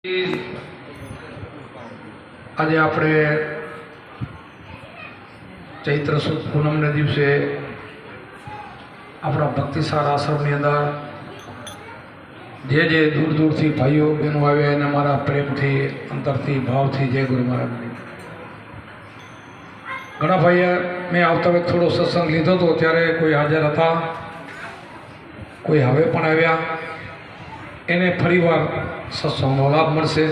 આજે આપણે ચૈત્ર સુદ પૂનમને દિવસે આપણા ભક્તિસાર આશ્રમની અંદર જે દૂર દૂરથી ભાઈઓ બહેનો આવ્યા એને મારા પ્રેમથી અંતરથી ભાવથી જય ગુરુ મહારાજની. ઘણા ભાઈએ મેં આવતા વખતે થોડો સત્સંગ લીધો હતો ત્યારે કોઈ હાજર હતા, કોઈ હવે પણ આવ્યા. એને ફરીવાર સત્સંગનો લાભ મળશે.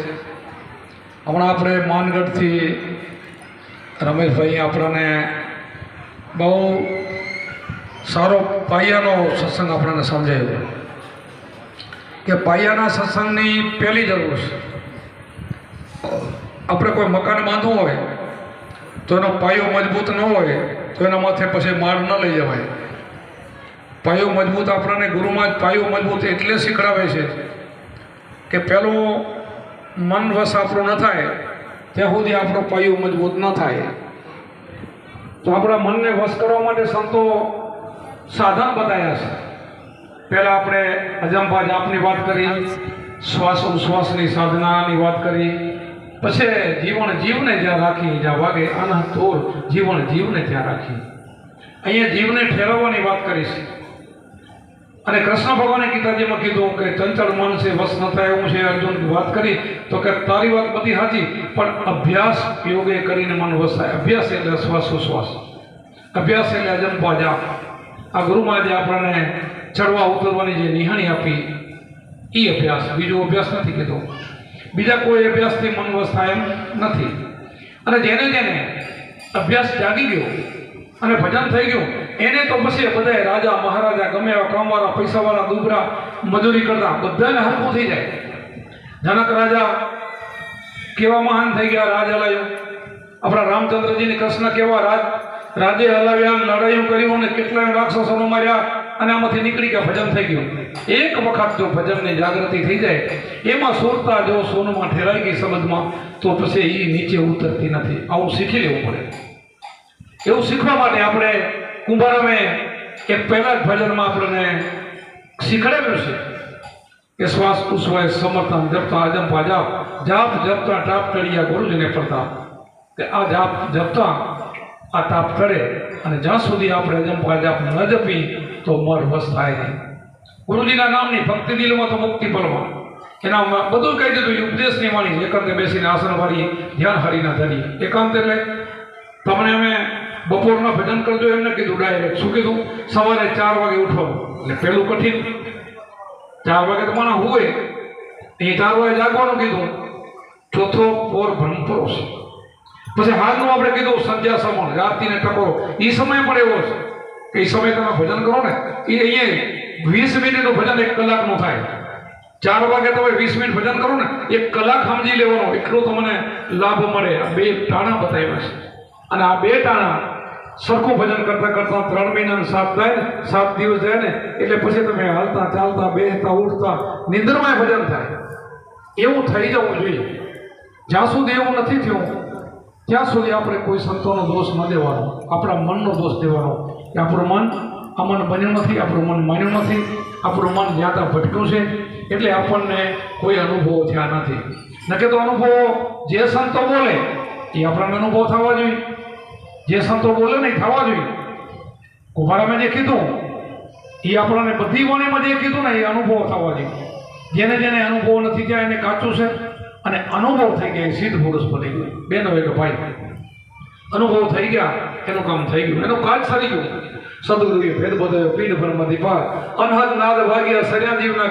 હમણાં આપણે માનગઢથી રમેશભાઈ આપણને બહુ સારો પાયાનો સત્સંગ આપણને સમજાવ્યો કે પાયાના સત્સંગની પહેલી જરૂર છે. આપણે કોઈ મકાન બાંધવું હોય તો એનો પાયો મજબૂત ન હોય તો એના માથે પછી માળ ન લઈ જવાય. પાયો મજબૂત આપણને ગુરુમાં જ પાયો મજબૂત એટલે શીખડાવે છે કે પેલું મન વશ આપણું ન થાય ત્યાં સુધી આપણો પાયો મજબૂત ન થાય. તો આપણા મનને વશ કરવા માટે સંતો સાધન બતાવ્યા છે. પહેલાં આપણે અજંપા જાપની વાત કરી, શ્વાસોચ્છ્વાસની સાધનાની વાત કરી, પછી જીવને જ્યાં રાખી જ્યાં વાગે આના તોર જીવને ત્યાં રાખી. અહીંયા જીવને ઠેરવવાની વાત કરી છે. અને કૃષ્ણ ભગવાને ગીતાજીમાં કીધું કે ચંચળ મન છે વશ ન થાય એવું છે. અર્જુન વાત કરી તો કે તારી વાત બધી સાચી, પણ અભ્યાસ યોગે કરીને મન વશ થાય. અભ્યાસ એટલે શ્વાસોચ્છ્વાસ, અભ્યાસ એટલે અજંપા જાપ. આ ગુરુમાં જે આપણને ચડવા ઉતરવાની જે નિહાણી આપી એ અભ્યાસ, બીજો અભ્યાસ નથી કીધો. બીજા કોઈ અભ્યાસથી મન વશ થાય એમ નથી. અને જેને અભ્યાસ જાગી ગયો અને ભજન થઈ ગયું એને તો પછી બધાય રાજા મહારાજા ગમે એવા કામવાળા પૈસાવાળા દુબરા મજૂરી કરતા બધાને હરખું થઈ જાય. જનક રાજા કેવા મહાન થઈ ગયા, રાજ હલાવ્યો. આપણા રામચંદ્રજીને કૃષ્ણ કેવા રાજે હલાવ્યા, લડાઈઓ કર્યું અને કેટલાય રાક્ષસોનો માર્યા અને આમાંથી નીકળી ગયા, ભજન થઈ ગયું. એક વખત જો ભજનની જાગૃતિ થઈ જાય, એમાં સુરતા જો સોનમાં ઠેરાઈ ગઈ સમજમાં, તો પછી એ નીચે ઉતરતી નથી. આવું શીખી લેવું પડે. એવું શીખવા માટે આપણે કુંભારામે એક પહેલા જ ભજનમાં આપણને શીખડાવ્યું છે કે શ્વાસ ઉશ્વાસ સમર્થન જપતા અજંપા જાપ, જાપ જપતા ટાપ ટળિયા ગુરુજીને પ્રતાપ. કે આ જાપ જપતા આ તાપ ટળે અને જ્યાં સુધી આપણે અજંપા જાપ ન જપી તો મર વસ થાય નહીં. ગુરુજીના નામની ભક્તિ દિલમાં તો મુક્તિ પલમાં, એના બધું કહી દીધું. ઉપદેશની વાણી એકાંતે બેસીને આસન વાળી ધ્યાન હરીના ધરી. એકાંત એટલે તમને અમે બપોરના ભજન કરજો એમને કીધું ડાયરેક્ટ. શું કીધું? સવારે 4 વાગે ઉઠવાનું. એટલે પેલું કઠિન, 4 વાગે તો માણસ હોય એ 4 વાગે જાગવાનું કીધું. ચોથો પોર ભ્રમ પરોશ. પછી હાલનું આપણે કીધું સંધ્યા સમણ, રાત્રિને ટકોરો. એ સમય પણ એવો છે કે એ સમય તમે ભજન કરો ને એ અહીંયા 20 મિનિટનું ભજન 1 કલાકનું થાય. 4 વાગે તમે 20 મિનિટ ભજન કરો ને 1 કલાક સમજી લેવાનો, એટલો તમને લાભ મળે. આ 2 ટાણા બતાવ્યા છે. અને આ 2 ટાણા સરખું ભજન કરતા 3 મહિના 7 થાય ને 7 દિવસ જાય ને એટલે પછી તમે હાલતા ચાલતા બેસતા ઉઠતા નિંદરમાં ભજન થાય. એવું થઈ જવું જોઈએ. જ્યાં સુધી એવું નથી થયું ત્યાં સુધી આપણે કોઈ સંતોનો દોષ ન દેવાનો, આપણા મનનો દોષ દેવાનો કે આપણું મન આ મન બન્યું નથી, આપણું મન માન્યું નથી, આપણું મન જ્યાં ત્યાં ભટક્યું છે એટલે આપણને કોઈ અનુભવો થયા નથી. નકે તો અનુભવો જે સંતો બોલે એ આપણને અનુભવ થવા જોઈએ. જે સંતો બોલે નહીં થવા જોઈએ. કુંભારામાં જે કીધું એ આપણને બધી વાણીમાં જે કીધું ને એ અનુભવ થવા જોઈએ. જેને અનુભવ નથી થયા એને કાચું છે, અને અનુભવ થઈ ગયા એ સિદ્ધ પુરુષ બની ગયો. બેનો એક ભાઈ અનુભવ થઈ ગયા એનું કામ થઈ ગયું, એનું કાજ સરી ગયું. સદગુરુએ ભેદ બધાયો પીઠ બ્રહ્મથી પાર, અનહદ નાદ ભાગ્યા સર્યા જીવના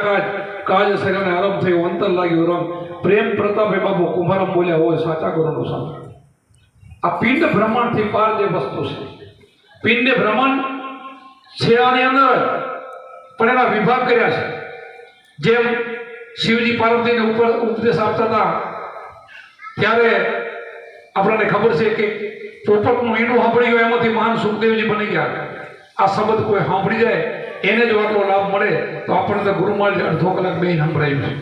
કાજ સર્યાને આરંભ થયો, અંતર લાગ્યો રંગ. પ્રેમ પ્રતાપે બાબુ કુંભારામ બોલ્યા હોય સાચા ગુરુનું સામ. આ પિંડ બ્રહ્માંડથી પાર જે વસ્તુ છે, પિંડ બ્રહ્માંડ છે આની અંદર પણ એના વિભાગ કર્યા છે. જેમ શિવજી પાર્વતીને ઉપર ઉપદેશ આપતા હતા ત્યારે આપણને ખબર છે કે પોપટનું ઈંડું સાંભળી ગયું એમાંથી મહાન સુખદેવજી બની ગયા. આ શબ્દ કોઈ સાંભળી જાય એને જો આટલો લાભ મળે તો આપણને ગુરુમાં અડધો કલાક બે સંભળાયું છે,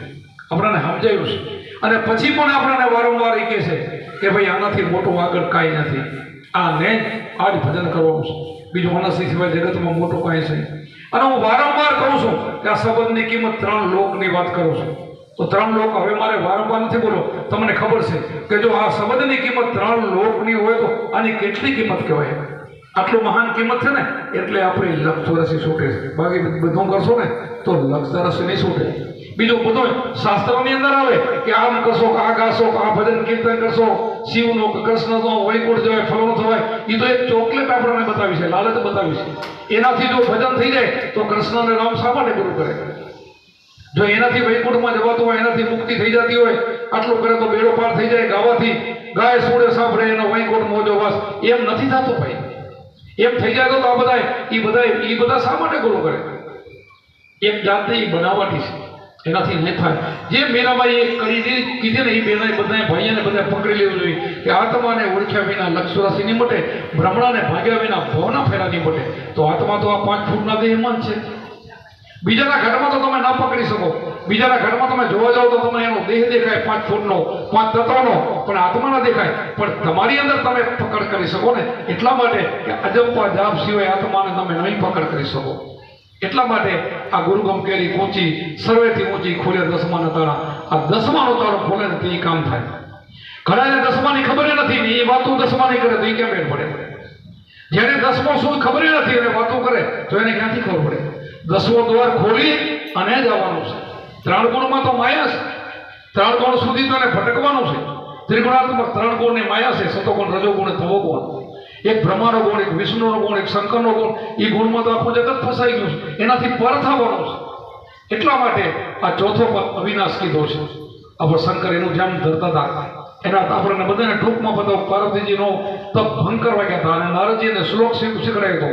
આપણને સમજાયું છે. અને પછી પણ આપણને વારંવાર એ કહે છે કે ભાઈ આનાથી મોટું આગળ કાંઈ નથી. આ ને આ જ ભજન કરવાનું છે, બીજું મનસ્થી સિવાય જગતમાં મોટું કાંઈ છે. અને હું વારંવાર કહું છું કે આ સંબંધની કિંમત 3 લોકની વાત કરું છું. તો 3 લોક હવે મારે વારંવાર નથી બોલો, તમને ખબર છે કે જો આ શબ્દની કિંમત 3 લોકની હોય તો આની કેટલી કિંમત કહેવાય. આટલું મહાન કિંમત છે ને એટલે આપણે લક્ષ ચોરસી છૂટે છે. બાકી બધું કરશો ને તો લક્ષ ચોરસી નહીં છૂટે. બીજું બધું શાસ્ત્રોની અંદર આવે કે આમ કરશો, આ ગાશો, આ ભજન કીર્તન કરશો, શિવનો કે કૃષ્ણનો વૈકુંઠ જવાય, ફલણો થવાય, એ તો એક ચોકલેટ આપણને બતાવી છે, લાલચ બતાવી છે. એનાથી જો ભજન થઈ જાય તો કૃષ્ણ અને રામ શા માટે ગુરુ કરે? જો એનાથી વૈકુંઠમાં જવાતું હોય, એનાથી મુક્તિ થઈ જતી હોય, આટલું કરે તો બેડો પાર થઈ જાય. ગાવાથી ગાય સુડે સાંભળે એનો વૈકુંઠ મોજો વાસ, એમ નથી થતું ભાઈ. એમ થઈ જાય તો આ બધા શા માટે ગુરુ કરે? એક જાતને એ બનાવવાની છે, એનાથી નહીં થાય. જે મીરાબાઈ એક કરી કીધી ને એ બેના બધા ભાઈઓને બધા પકડી લેવું જોઈએ કે આત્માને ઓળખ્યા વિના લક્ષ ચોરાસી નહીં મટે, ભ્રમણાને ભાગ્યા વિના ભવના ફેરા નહીં મટે. તો આત્મા તો આ 5 ફૂટના દેહમાં જ છે. બીજાના ઘરમાં તો તમે ના પકડી શકો. બીજાના ઘરમાં તમે જોવા જાઓ તો તમને એનો દેહ દેખાય 5 ફૂટનો, 5 તત્વનો, પણ આત્મા ના દેખાય. પણ તમારી અંદર તમે પકડ કરી શકો ને, એટલા માટે કે અજંપા જાપ સિવાય આત્માને તમે નહીં પકડ કરી શકો. એટલા માટે આ ગુરુગમ કેરી પહોંચી સર્વેથી ઊંચી ખોલે 10માના તાળા. આ 10માનો તાળો ખોલે ને તે કામ થાય. ઘણાને 10માની ખબર નથી ને એ વાતો 10માની કરે તો એ કેમ મેળ પડે? જેને 10મો શું ખબર નથી અને વાતો કરે તો એને ક્યાંથી ખબર પડે? 10મો દ્વાર ખોલી અને જવાનું છે. 3 ગુણમાં તો માયા છે. 3 ગુણ સુધી તને ભટકવાનું છે. ત્રિગુણાત્મક 3 ગુણની માયા છે. સતોગુણ, રજોગુણ, તમોગુણ. એક બ્રહ્માનો ગુણ, એક વિષ્ણુનો ગુણ, એક શંકરનો ગુણ. એ ગુણમાં તો આખું જગત ફસાઈ ગયું છે. એનાથી પર થવાનું છે. એટલા માટે આ ચોથો પદ અવિનાશ કીધો છે. આપણે શંકર એનું ધ્યાન ધરતા હતા. એના આપણને બધાને ટૂંકમાં બતાવો. પાર્વતીજીનો તપ ભંગ કરવા ગયા હતા અને નારદજીને શ્લોક શીખડાયો હતો.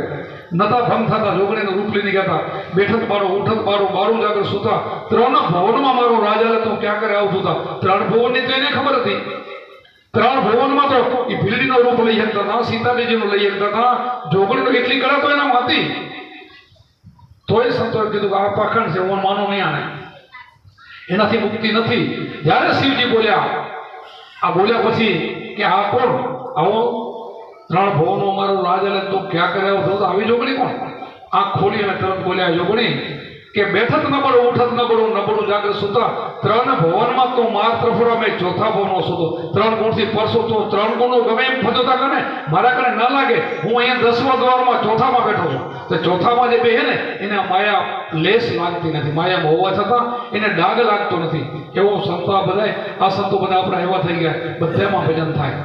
નતા ભંગ થતા જોગણીનું રૂપ લઈને ગયા હતા. બેઠક બારો, ઉઠક બારો, બારું જાગર સુતા, 3 ભવનમાં મારો રાજ હાલે તો ક્યાં કરે આવતું હતા. 3 ભવનની તો એને ખબર હતી. 3 ભવનમાં તો એ ભીલડીનો રૂપ લઈ શકતા હતા, સીતાજીનું લઈ શકતા હતા, જોગણીનો એટલી કળા તો એનામાં હતી. તોય સંતોએ કીધું કે આ પાખંડ છે, હું માનો નહીં આને, એનાથી મુક્તિ નથી. જ્યારે શિવજી બોલ્યા પછી કે આ કોણ? આવો 3 ભવનો મારો રાજ હાલે તો ક્યાં કરે આવતો હતો. આવી જોગણી કોણ? આંખ ખોલી અને તરત બોલ્યા જોગણી કે બેઠક ન બળો, ઉઠક ન બળો, નબળું જાગર સુતા, 3 ભવનમાં તો માર ત્રફડા મેં ચોથા ભવનો સુતો. 3 ગુણથી પરસો તો 3 ગુણો ગમે એમ ફજોતા કરે મારા કને ના લાગે. હું અહીંયા 10મા દ્વારમાં ચોથામાં બેઠો છું. તો ચોથામાં જે બે ને એને માયા લેસ લાગતી નથી. માયામાં હોવા છતાં એને ડાઘ લાગતો નથી. એવો સંતો આ સંતો બધા આપણા એવા થઈ ગયા, બધામાં ભજન થાય.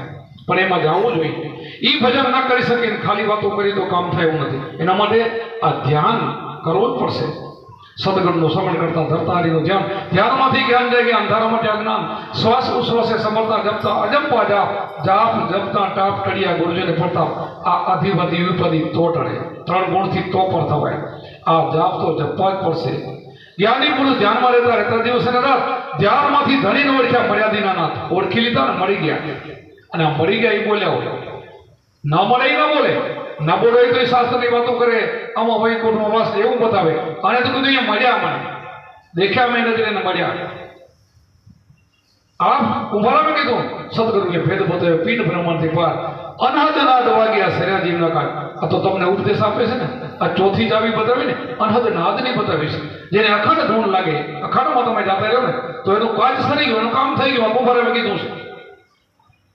પણ એમાં જવું જોઈએ. એ ભજન ના કરી શકે, ખાલી વાતો કરી તો કામ થાય એવું નથી. એના માટે આ ધ્યાન કરવું જ પડશે. સદગુણનું શ્રવણ કરતા ધરતા હરિનું ધ્યાન. ધ્યાનમાંથી જ્ઞાન જાય કે અંધારામાં ત્યાં જ્ઞાન. શ્વાસ ઉશ્વાસે સમરતા જપતા અજંપા જાપ જપતા ટાપ ટળિયા ગુરુજીને પડતા. આ અધિપતિ વિપતિ તો ટળે. 3 ગુણથી તો પર થવાય. આ જાપ તો જપવા જ પડશે. જ્ઞાની પુરુષ ધ્યાનમાં રહેતા દિવસે ને રાત ધ્યાનમાંથી ધણીને ઓળખ્યા મર્યાદિના નાથ. ઓળખી લીધા ને મળી ગયા. અને આ મળી ગયા એ બોલ્યા હોય, ના મળે એ ના બોલે, ના બોલે તો એ શાસ્ત્રની વાતો કરે, આમાં વૈકુંઠમાં વાસ એવું બતાવે. અને તો કીધું અહીંયા મળ્યા મને, દેખ્યા મેં નજરે મળ્યા. આ કુંભારામે કીધું સદગુરુ કે ભેદ બતાવ્યો પીઠ બ્રહ્માંડથી પાર. અનહદ નાદ વાગ્યા સર્યા જીવના કાળ. આ તો તમને ઉપદેશ આપે છે ને, આ ચોથી ચાવી બતાવી ને, અનહદ નાદની બતાવી છે. જેને અખંડ ધૂણ લાગે, અખંડમાં તમે જાતા રહ્યો ને તો એનું કાજ સરી ગયું, એનું કામ થઈ ગયું. કુંભારામે કીધું છે.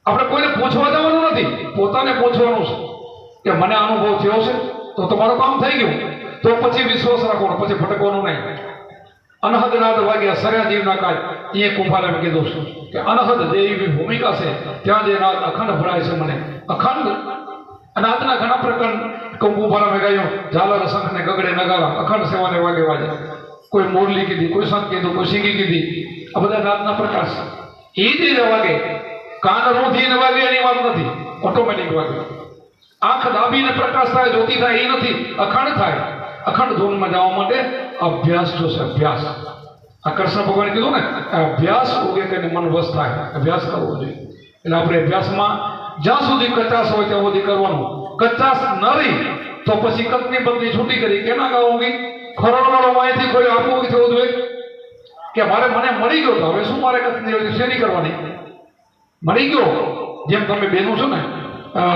આપણે કોઈને પૂછવા જવાનું નથી, પોતાને પૂછવાનું છે કે મને અનુભવ થયો છે તો તમારું કામ થઈ ગયું. તો પછી વિશ્વાસ રાખવાનો, પછી ભટકવાનું નહીં. અનહદ નાદ વાગ્યા સર્યા જીવના કાળ. એ કુંભારામે કીધું છે કે અનહદ જે એવી ભૂમિકા છે ત્યાં જે નાદ અખંડ ભરાય છે મને. અખંડ નાદના ઘણા પ્રકાર કુંભારામે ગાયો. ઝાલર શંખ ને ગગડે નગારા, અખંડ સેવાને વાગે વાગે. કોઈ મોરલી કીધી, કોઈ શંખ કીધું, કોઈ સિંગી કીધી. આ બધા નાદના પ્રકાર છે. એ જે વાગે કાન રોધીને વાગે એની વાત નથી, ઓટોમેટિક વાગે. આંખ દાબીને પ્રકાશ થાય, જ્યોતિ થાય એ નથી, અખંડ થાય. અખંડ ધૂનમાં જવા માટે અભ્યાસ જોશે. અભ્યાસ આ કૃષ્ણ ભગવાને કીધું ને, અભ્યાસ ઉગે કરીને મન વશ થાય. અભ્યાસ કરવો જોઈએ. એટલે આપણે અભ્યાસમાં જ્યાં સુધી કચાશ હોય ત્યાં સુધી કરવાનું. કચાશ ન રહી તો પછી કતની બદલી છૂટી કરી કેના ગાવું? ખરોડવાળો માહિતી કોઈ આપવું થવું જોઈએ કે મને મળી ગયો તો હવે શું મારે કતની શેરી કરવાની? મળી ગયો. જેમ તમે બેનું છો ને,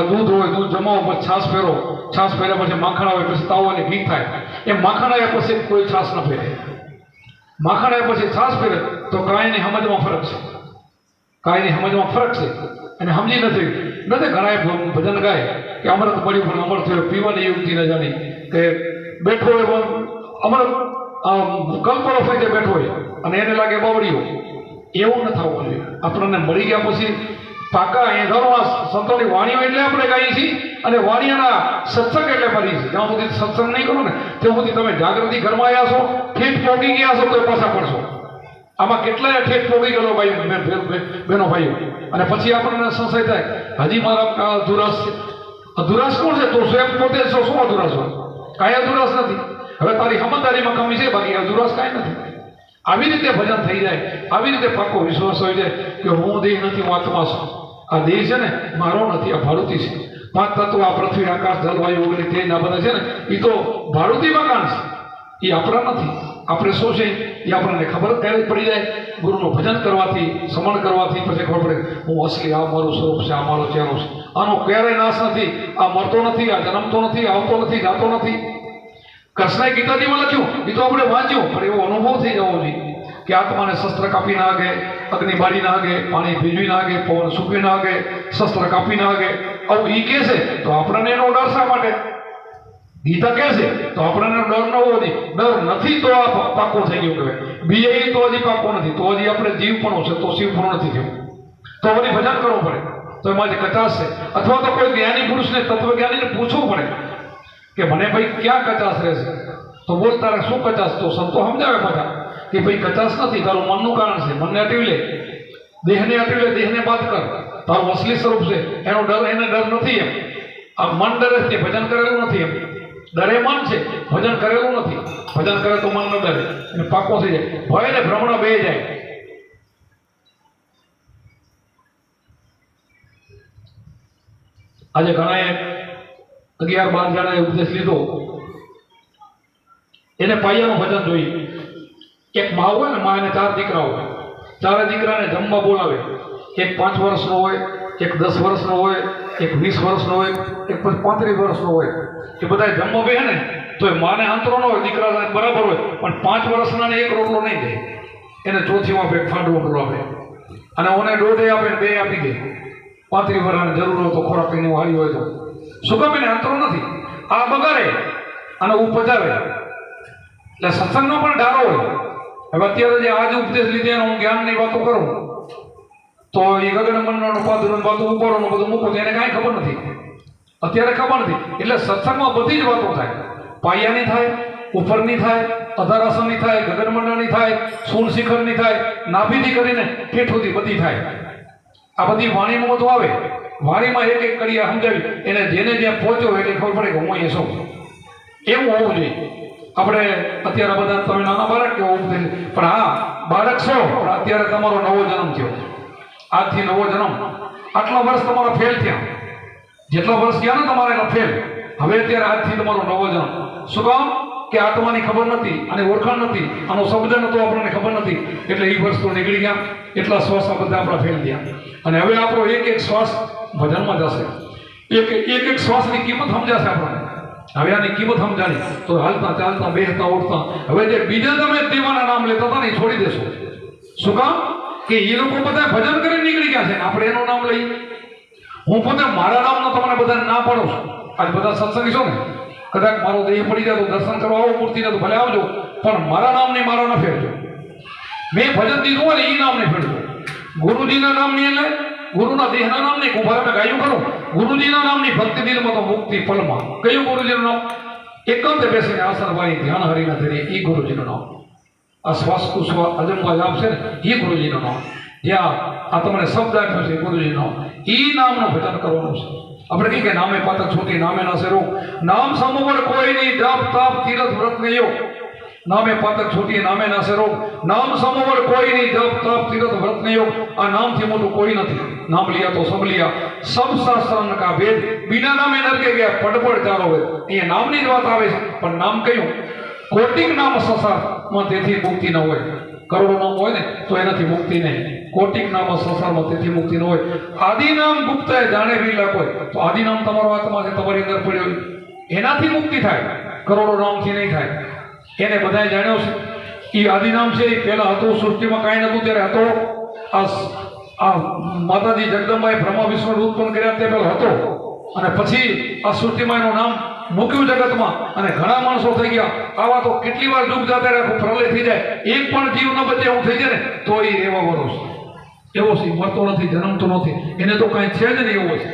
દૂધ હોય, દૂધ જમાવો, પછી છાશ ફેરો, છાશ ફેર્યા પછી માખણ આવે, પછી તાવો અને ઘી થાય. એમ માખણ આવ્યા પછી કોઈ છાશ ન ફેરે. માખણ આવ્યા પછી છાશ પીરે તો કાંઈની સમજમાં ફરક છે, કાંઈની સમજમાં ફરક છે. અને સમજી નથી ઘણા ભજન ગાય કે અમૃત પડ્યું પણ અમર થયો, પીવાની યુક્તિ ન જાણી કે બેઠો હોય અમૃત કલ્પરો થઈ જાય બેઠો હોય અને એને લાગે બાવડીઓ. એવું ન થવું જોઈએ. આપણને મળી ગયા પછી પાકા અહીંયા ધર્મ સંતોની વાણીઓ એટલે આપણે ગાઈએ છીએ અને વાણીઓના સત્સંગ એટલે કરીએ છીએ. જ્યાં સુધી સત્સંગ નહીં કરો ને ત્યાં સુધી તમે જાગૃતિ ઘરમાં આવ્યા છો, ઠેઠ પોગી ગયા છો તો પાછા પડશો. આમાં કેટલાય ઠેઠ પોગી ગયેલો ભાઈ બહેનો ભાઈઓ, અને પછી આપણને સંશય થાય હજી મારા અધુરાશ છે. અધુરાશ કોણ છે? તો સ્વયં પોતે શું અધુરાશ હોય? કાંઈ અધુરાશ નથી. હવે તારી સમજદારીમાં કમી છે, બાકી અધુરાશ કાંઈ નથી. આવી રીતે ભજન થઈ જાય, આવી રીતે પાકો વિશ્વાસ હોય જાય કે હું દેહ નથી, હું આત્મા છું. આ દેહ છે ને મારો નથી, આ ભાડુતી છે. 5 તત્વો આ પૃથ્વી આકાશ જલવાયુ અગ્નિ તેજ આ બધા છે ને એ તો ભાડુતી મકાન છે, એ આપણા નથી. આપણે શું છે એ આપણને ખબર ક્યારે પડી જાય? ગુરુનું ભજન કરવાથી, સમણ કરવાથી પછી ખબર પડે હું અસલી આ મારું સ્વરૂપ છે, આ મારો ચહેરો છે. આનો ક્યારેય નાશ નથી. આ મરતો નથી, આ જન્મતો નથી, આવતો નથી, જાતો નથી. કૃષ્ણએ ગીતાજીમાં લખ્યું, એ તો આપણે વાંચ્યું, પણ એવો અનુભવ થઈ જવો જોઈએ કે આત્માને શસ્ત્ર કાપી ના આગે, અગ્નિ બાળી ના આગે, પાણી ભીજવી ના આગે, પવન સૂકવી ના આગે, શસ્ત્ર કાપી ના આગે. આવું એ કહે છે તો આપણને એનો ડર શા માટે? ગીતા કહે છે તો આપણને ડર ન હોવો જોઈએ. ડર નથી તો આ પાકો થઈ ગયો કહેવાય. બીજે તો હજી પાકો નથી, તો હજી આપણે જીવ પણ છે, તો શિવ પણ નથી થયું. તો વળી ભજન કરવું પડે. તો એમાં જે કચાશ છે, અથવા તો કોઈ જ્ઞાની પુરુષને, તત્વજ્ઞાનીને પૂછવું પડે કે મને ભાઈ ક્યાં કચાશ રહેશે? તો બોલ તારે શું કચાશ? તો સંતો સમજાવે પાછા કે ભાઈ કચાશ નથી, તારું મનનું કારણ છે. મનને અટવી લે, દેહને અટવી લે, દેહને બાદ કર. તારું અસલી સ્વરૂપ છે, એનો ડર, એને ડર નથી. એમ આ મન ડરે છે, ભજન કરેલું નથી. એમ ડરે મન છે, ભજન કરેલું નથી. ભજન કરે તો મન ન ડરે અને પાકો થઈ જાય. ભય ને ભ્રમણા બે જાય. આજે ઘણાએ 11-12 જણાએ ઉપદેશ લીધો, એને પાયાનું ભજન જોઈએ. એક મા હોય ને, મા એને 4 દીકરા હોય, 4 દીકરાને જમવા બોલાવે. એક 5 વર્ષનો હોય, એક 10 વર્ષનો હોય, એક 20 વર્ષનો હોય, એક 35 વર્ષનો હોય. એ બધા જમવા બે ને તો એ માને અંતરો ન હોય, દીકરા બરાબર હોય, પણ 5 વર્ષના એક રોટલો નહીં દે. એને ચોથીમાં આપે, ફાંડ રોટલો આપે, અને ઓને દોઢે આપે, 2 આપી દે. 35 વર્ષની જરૂર હોય તો ખોરાક પીને હારી હોય તો શું કામ? એને અંતરો નથી. આ બગાડે અને ઉપજાવે. એટલે સત્સંગનો પણ ડારો હોય. હવે અત્યારે જે આજે ઉપદેશ લીધે હું જ્ઞાનની વાતો કરું તો એ ગગન મંડળનું પાદુરનું વાતો ઉપાડવાનું બધું મૂકું, એને કાંઈ ખબર નથી. અત્યારે ખબર નથી. એટલે સત્સંગમાં બધી જ વાતો થાય. પાયાની થાય, ઉપરની થાય, અધારાસનની થાય, ગગન મંડળની થાય, સૂળ શિખરની થાય, નાભીથી કરીને ઠેઠોથી બધી થાય. આ બધી વાણીમાં બધું આવે. વાણીમાં એક એક કડિયા સમજાવી, એને જેને જ્યાં પહોંચ્યો એટલે ખબર પડે કે હું અહીંયા શું. એવું હોવું જોઈએ. આપણે અત્યારે બધા તમે નાના બાળક કેવો ઉપદેશ, પણ હા બાળક છો, પણ અત્યારે તમારો નવો જન્મ થયો. આજથી નવો જન્મ. આટલા વર્ષ તમારા ફેલ થયા, જેટલા વર્ષ ગયા ને તમારા એટલા ફેલ. હવે અત્યારે આજથી તમારો નવો જન્મ. શું કામ? કે આત્માની ખબર નથી, અને ઓળખાણ નથી, આનો શબ્દ નતો આપણને ખબર નથી, એટલે એ વર્ષ તો નીકળી ગયા. એટલા શ્વાસ બધા આપણા ફેલ થયા. અને હવે આપણો એક એક શ્વાસ ભજનમાં જશે. એક એક શ્વાસની કિંમત સમજાશે આપણને. હવે આની કિંમત સમજાણી તો હાલતા ચાલતા બેસતા ઉઠતા હવે જે બીજા તમે દેવાના નામ લેતા હતા ને એ છોડી દેશો. શું કામ? કે એ લોકો બધા ભજન કરીને નીકળી ગયા છે, આપણે એનું નામ લઈ. હું પોતે મારા નામનો તમને બધાને ના પાડું છું. આજ બધા સત્સંગી છો ને, કદાચ મારો દેહ પડી જાય તો દર્શન કરવા આવો, મૂર્તિને તો ભલે આવજો, પણ મારા નામની મારો ન ફેરજો. મેં ભજન દીધું હોય ને એ નામ નહીં ફેરજો. ગુરુજીના નામની એટલે ગુરુના દેહના નામ નહીં. કુંભાર મેં ગાયું કરું, ગુરુજીના નામની ભક્તિ દિલમાં તો મુક્તિ પલમાં. કયું ગુરુજીનું નામ? એકાંત બેસીને આસન વાળી ધ્યાન હરીના ધરી, એ ગુરુજીનું નામ. આ શ્વાસ કુશ્વાસ અજંબા જાપ છે ને, એ ગુરુજીનું નામ. જ્યાં આ તમને શબ્દ આપ્યો છે ગુરુજીનું નામ, એ નામનું ભજન કરવાનું છે. આપણે કહીએ કે નામે પાતક છોટી નામે નાસે રોગ, નામ સમોવડ કોઈ નહીં, જાપ તાપ તીરથ વ્રત ને યોગ. નામે પાતક છોટી નામે નાસે રોગ, નામ સમોવડ કોઈ નહીં, જપ તપ તીરથ વ્રત ને યોગ. આ નામથી મોટું કોઈ નથી. નામ લિયા તો સબ લિયા, સબ શાસ્ત્ર કા ભેદ. બિના નામે નરકે ગયા, પડપડ ચારો હોય. અહીંયા નામની જ વાત આવે છે, પણ નામ કયું? કોટિક નામ સંસારમાં, તેથી મુક્તિ ન હોય. કરોડો નામ હોય ને તો એનાથી મુક્તિ નહીં. કોટિક નામ સંસારમાં, તેથી મુક્તિ ન હોય. આદિ નામ ગુપ્ત જાણે વિલા કોઈ, તો આદિ નામ તમારો આત્મા છે, તમારી અંદર પડ્યો, એનાથી મુક્તિ થાય. કરોડો નામથી નહીં થાય. એને બધાએ જાણ્યો છે. એ આદિનામ છે. એ પહેલા હતો, સૃષ્ટિમાં કાંઈ નહોતું ત્યારે હતો. આ માતાજી જગદંબાએ બ્રહ્મા વિષ્ણુ ઉત્પન્ન કર્યા તે પહેલા હતો, અને પછી આ સૃષ્ટિમાં એનું નામ મૂક્યું જગતમાં, અને ઘણા માણસો થઈ ગયા. આવા તો કેટલી વાર ડૂબ જતા રહે, પ્રલય થઈ જાય, એક પણ જીવ ન બચે એવું થઈ જાય ને તો એ રહેવા વાળો છે. એવો છે, મરતો નથી, જન્મતો નથી, એને તો કાંઈ છે જ નહીં. એવો છે.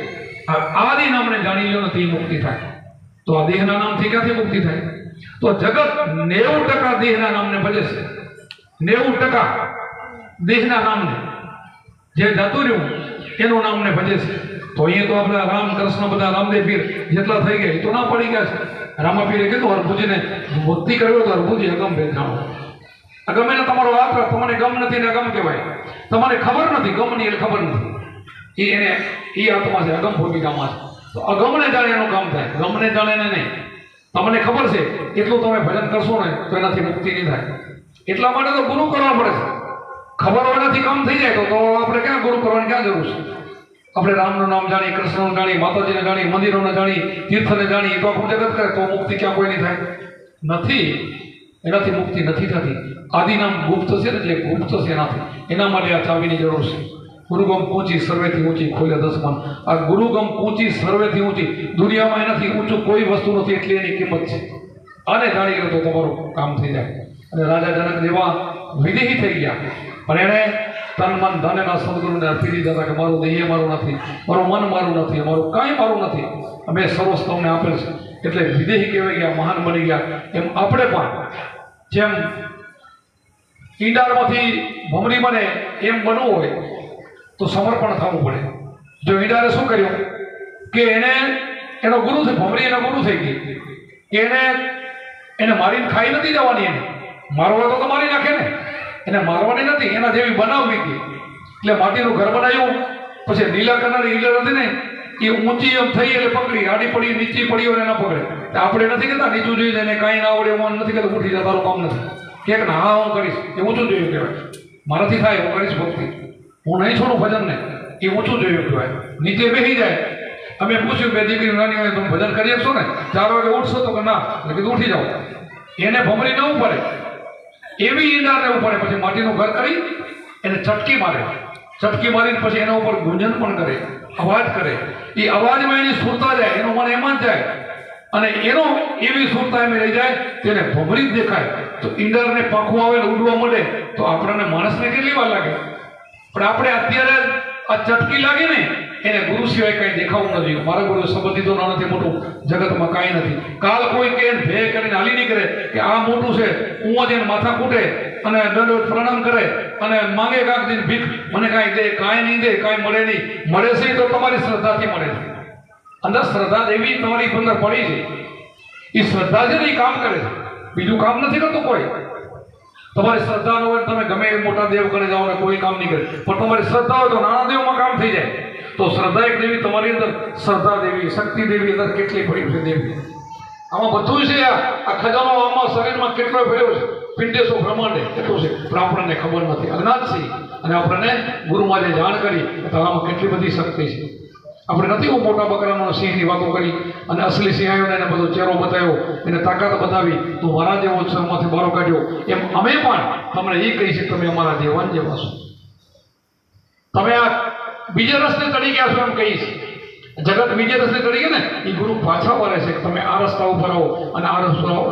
આદિ નામને જાણી લો નથી, મુક્તિ થાય. તો આ દેહના નામથી ક્યાંથી મુક્તિ થાય? તો જગત 90% દેહના નામને ભજે છે. 90% દેહના નામને જે જતું રહ્યું એનું નામને ભજે છે. તો અહીંયા તો આપણે રામ કૃષ્ણ બધા રામદેવ પીર જેટલા થઈ ગયા એ તો ના પડી ગયા છે. રામાપીરે કીધું હરભુજીને ભક્તિ કર્યો તો હરભુજી અગમ વેચાણો. અગમ એને તમારો વાપર, તમને ગમ નથી ને અગમ કહેવાય. તમારે ખબર નથી, ગમની એટલે ખબર નથી. એ આત્મા છે, અગમ ભૂમિકામાં છે. તો અગમને જાણે એનું કામ થાય, ગમને જાણે ને નહીં. તમને ખબર છે એટલું તમે ભજન કરશો ને તો એનાથી મુક્તિ નહીં થાય. એટલા માટે તો ગુરુ કરવા પડે છે. ખબર હોવાથી કામ થઈ જાય તો આપણે ક્યાં ગુરુ કરવાની ક્યાં જરૂર છે? આપણે રામનું નામ જાણીએ, કૃષ્ણનું જાણીએ, માતાજીને જાણીએ, મંદિરોને જાણીએ, તીર્થને જાણીએ, તો આખું જગત કરે તો મુક્તિ ક્યાં કોઈ નહીં થાય? નથી. એનાથી મુક્તિ નથી થતી. આદિનામ ગુપ્ત છે ને, એટલે ગુપ્ત છે એનાથી. એના માટે આ ચાવીની જરૂર છે. ગુરુગમ કૂંચી સર્વેથી ઊંચી ખોલે 10 મન. આ ગુરુગમ કૂંચી સર્વેથી ઊંચી, દુનિયામાં એનાથી ઊંચું કોઈ વસ્તુ નથી, એટલી એની કિંમત છે. આને જાણી લો તો તમારું કામ થઈ જાય. અને રાજા જનક જેવા વિદેહી થઈ ગયા, પણ એણે તન મન ધન એના સદગુરુને આપી દીધા હતા કે મારું દેહ મારું નથી, મારું મન મારું નથી, મારું કાંઈ મારું નથી, અમે સર્વસ્વ તમને આપેલ છે. એટલે વિદેહી કહેવાય ગયા, મહાન બની ગયા. એમ આપણે પણ જેમ ઈંડારમાંથી ભમરી બને એમ બનવું હોય તો સમર્પણ થવું પડે. જો ઈંડારે શું કર્યું કે એનો ગુરુ છે, ભમરી એનો ગુરુ થઈ ગઈ, એને મારીને ખાઈ નથી જવાની. એને મારવા તો મારી નાખે ને, એને મારવાની નથી, એના જેવી બનાવવી હતી. એટલે માટીનું ઘર બનાવ્યું. પછી લીલા કરનારી ઈડર હતી ને એ ઊંચી એમ થઈ એટલે પકડી, આડી પડી, નીચી પડી હોય ના પકડે. આપણે નથી કહેતા નીચું જોઈ જાય, કાંઈ ના આવડે હું નથી કહેતો ઉઠી જાય, તારું કામ નથી. કે ના હા હું કરીશ, એ ઊંચું જોયું કહેવાય. મારાથી થાય હું કરીશ ભક્તિ, હું નહીં છોડું ભજનને, એ ઊંચું જોયું કહેવાય. નીચે બેસી જાય. અમે પૂછ્યું બે દીકરી નાની હોય તમે ભજન કરી શકશો ને? 4 વાગે ઉઠશો તો કે ના, એટલે કીધું ઉઠી જાઓ. એને ભમરી ન પડે એવી ઈંડા રહેવું પડે. પછી માટીનું ઘર કરી એને ચટકી મારે, ચટકી મારીને પછી એના ઉપર ગુંજન પણ કરે, અવાજ કરે. એ અવાજમાં એની સુરતા જાય, એનું મન એમાં જ જાય, અને એનો એવી સુરતા એમ રહી જાય તેને ભમરી જ દેખાય. તો ઈંડાને પાંખું આવે ને ઉડવા મળે તો આપણને માણસને કેટલી વાર લાગે? પણ આપણે અત્યારે આ ચટકી લાગે ને એને ગુરુ સિવાય કંઈ દેખાવું નથી. મારા ગુરુ સંબંધી તો નથી, મોટું જગતમાં કાંઈ નથી. કાલ કોઈ કે ભે કરીને હાલી નીકળે કે આ મોટું છે, હું જઈને માથા કૂટે અને દંડ પ્રણામ કરે અને માંગે કાંક ભીખ, મને કાંઈ દે, કાંઈ નહીં દે, કાંઈ મળે નહીં. મળે છે તો તમારી શ્રદ્ધાથી મળે છે. અંદર શ્રદ્ધા દેવી તમારી અંદર પડી છે. એ શ્રદ્ધા છે ને એ કામ કરે છે, બીજું કામ નથી કરતું કોઈ. તમારી શ્રદ્ધા ન હોય તમે ગમે એ મોટા દેવ કરી જાઓ ને કોઈ કામ નહીં કરે, પણ તમારી શ્રદ્ધા હોય તો નાના દેવમાં કામ થઈ જાય. તો શ્રદ્ધા એક દેવી તમારી અંદર, શ્રદ્ધા દેવી, શક્તિ દેવી અંદર કેટલી પડી છે દેવી. આમાં બધું છે. આ ખજાનો આમાં શરીરમાં કેટલો ભર્યો છે, પિંડેશો બ્રહ્માંડે એટલું છે, પણ આપણને ખબર નથી, અજ્ઞાત છે. અને આપણને ગુરુમાં જે જાણ કરી તો આમાં કેટલી બધી શક્તિ છે. આપણે નથી હું મોટા બકરાનો સિંહની વાતો કરી અને અસલી સિંહ આવ્યો ને એને બધો ચહેરો બતાવ્યો, એને તાકાત બતાવી, તું મારા જેવો ઉત્સવમાંથી બારો કાઢ્યો. એમ અમે પણ તમને એ કહી છે તમે અમારા જેવા જેવા છો. તમે આ બીજે રસ્તે ચડી ગયા છો એમ કહીશ. જગત બીજે રસ્તે ચડી ગયા ને એ ગુરુ પાછા વળે છે કે તમે આ રસ્તા ઉપર આવો, અને આ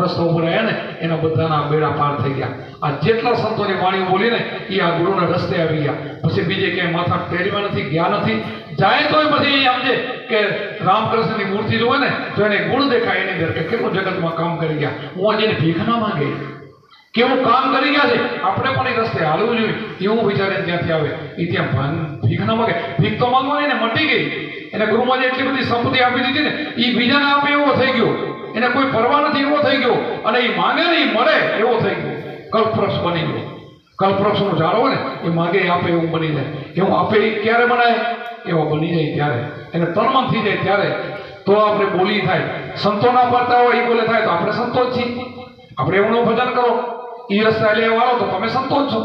રસ્તા ઉપર આવ્યા ને એના બધાના બેડા પાર થઈ ગયા. આ જેટલા સંતોની વાણીઓ બોલી ને એ આ ગુરુના રસ્તે આવી ગયા. પછી બીજે ક્યાંય માથા ટેરવા નથી, ગયા નથી. જાય તોય પછી એ સમજે કે રામકૃષ્ણની મૂર્તિ જોવે ને તો એને ગુણ દેખાય એની અંદર કે કેટલું જગતમાં કામ કરી ગયા. હું આજે ભીખ ના માંગે, કેવું કામ કરી ગયા છે. આપણે પણ એ રસ્તે હાલવું જોઈએ એવું વિચારે ત્યાંથી આવે. એ ત્યાં ભીખ ના માંગે. ભીખ તો માંગવાની ને મટી ગઈ. એને ગુરુમાં એટલી બધી સંપત્તિ આપી દીધી ને એ બીજાને આપે એવો થઈ ગયો. એને કોઈ પરવા નથી એવો થઈ ગયો. અને એ માંગે ને એ મળે એવો થઈ ગયો. કલ્પવૃક્ષ બની ગયો. કલ્પવૃક્ષનું ઝાડ હોય ને એ માંગે આપે એવું બની જાય. એવું આપે એ ક્યારે બનાય? એવો બની જાય ત્યારે, એને તનમન થઈ જાય ત્યારે તો આપણે બોલી થાય. સંતો ના પડતા હોય એ બોલે થાય તો આપણે સંતો જ છીએ. આપણે એમનું ભજન કરો, એ રસ્તા લે વાળો તો તમે સંતો જ છો.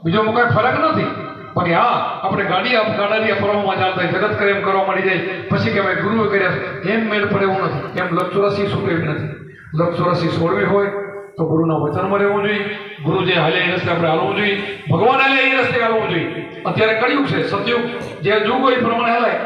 બીજો કોઈ ફરક નથી. બાકી હા આપણે ગાડાની પરવામાં ચાલતા જગત કરે એમ કરવા મળી જાય પછી કહેવાય ગુરુએ કર્યા એમ મેળ પડે એવું નથી. એમ લક્ષ 84 છૂટે એવી નથી. લક્ષ 84 છોડવી હોય તો ગુરુના વચનમાં રહેવું જોઈએ, ગુરુ જે હાલે એ રસ્તે આપણે હાલવું જોઈએ, ભગવાન હાલે એ રસ્તે હાલવું જોઈએ. અત્યારે કળિયુગ છે, સતયુગ, જે યુગ હોય એ પ્રમાણે હાલાય.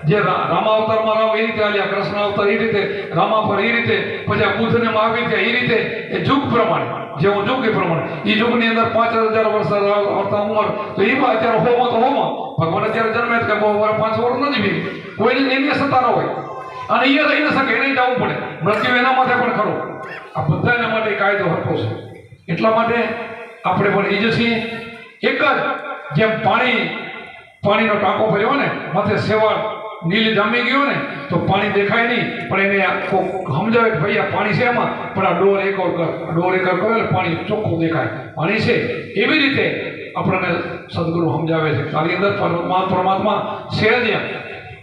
જે રામા અવતારમાં રામ એ રીતે હાલ્યા, કૃષ્ણ અવતાર એ રીતે, રામા પર એ રીતે, પછી આ બુદ્ધ ને મહાવીર થયા એ રીતે, એ યુગ પ્રમાણે જેવું યુગ એ પ્રમાણે. એ યુગની અંદર 5000 વર્ષ આવતા ઉંમર તો એ અત્યારે હોમાં તો હોમાં ભગવાન અત્યારે જન્મે કે બહુ 5 વર્ષ નથી ભી કોઈને એની સત્તા ન હોય અને એ રહી ન શકે, એને જવું પડે. મૃત્યુ એના માટે પણ ખરો. આ બધા એના માટે કાયદો હરખો છે. એટલા માટે આપણે પણ એ જ છીએ. એક જ જેમ પાણીનો ટાંકો ભર્યો ને માથે સેવા નીલ જામી ગયો ને તો પાણી દેખાય નહીં, પણ એને સમજાવે કે ભાઈ આ પાણી છે એમાં, પણ આ ડોર એક ઓર કર, ડોર એક ઓર કરે એટલે પાણી ચોખ્ખું દેખાય, પાણી છે. એવી રીતે આપણને સદગુરુ સમજાવે છે. તારી અંદર પરમાત્મા છે જ,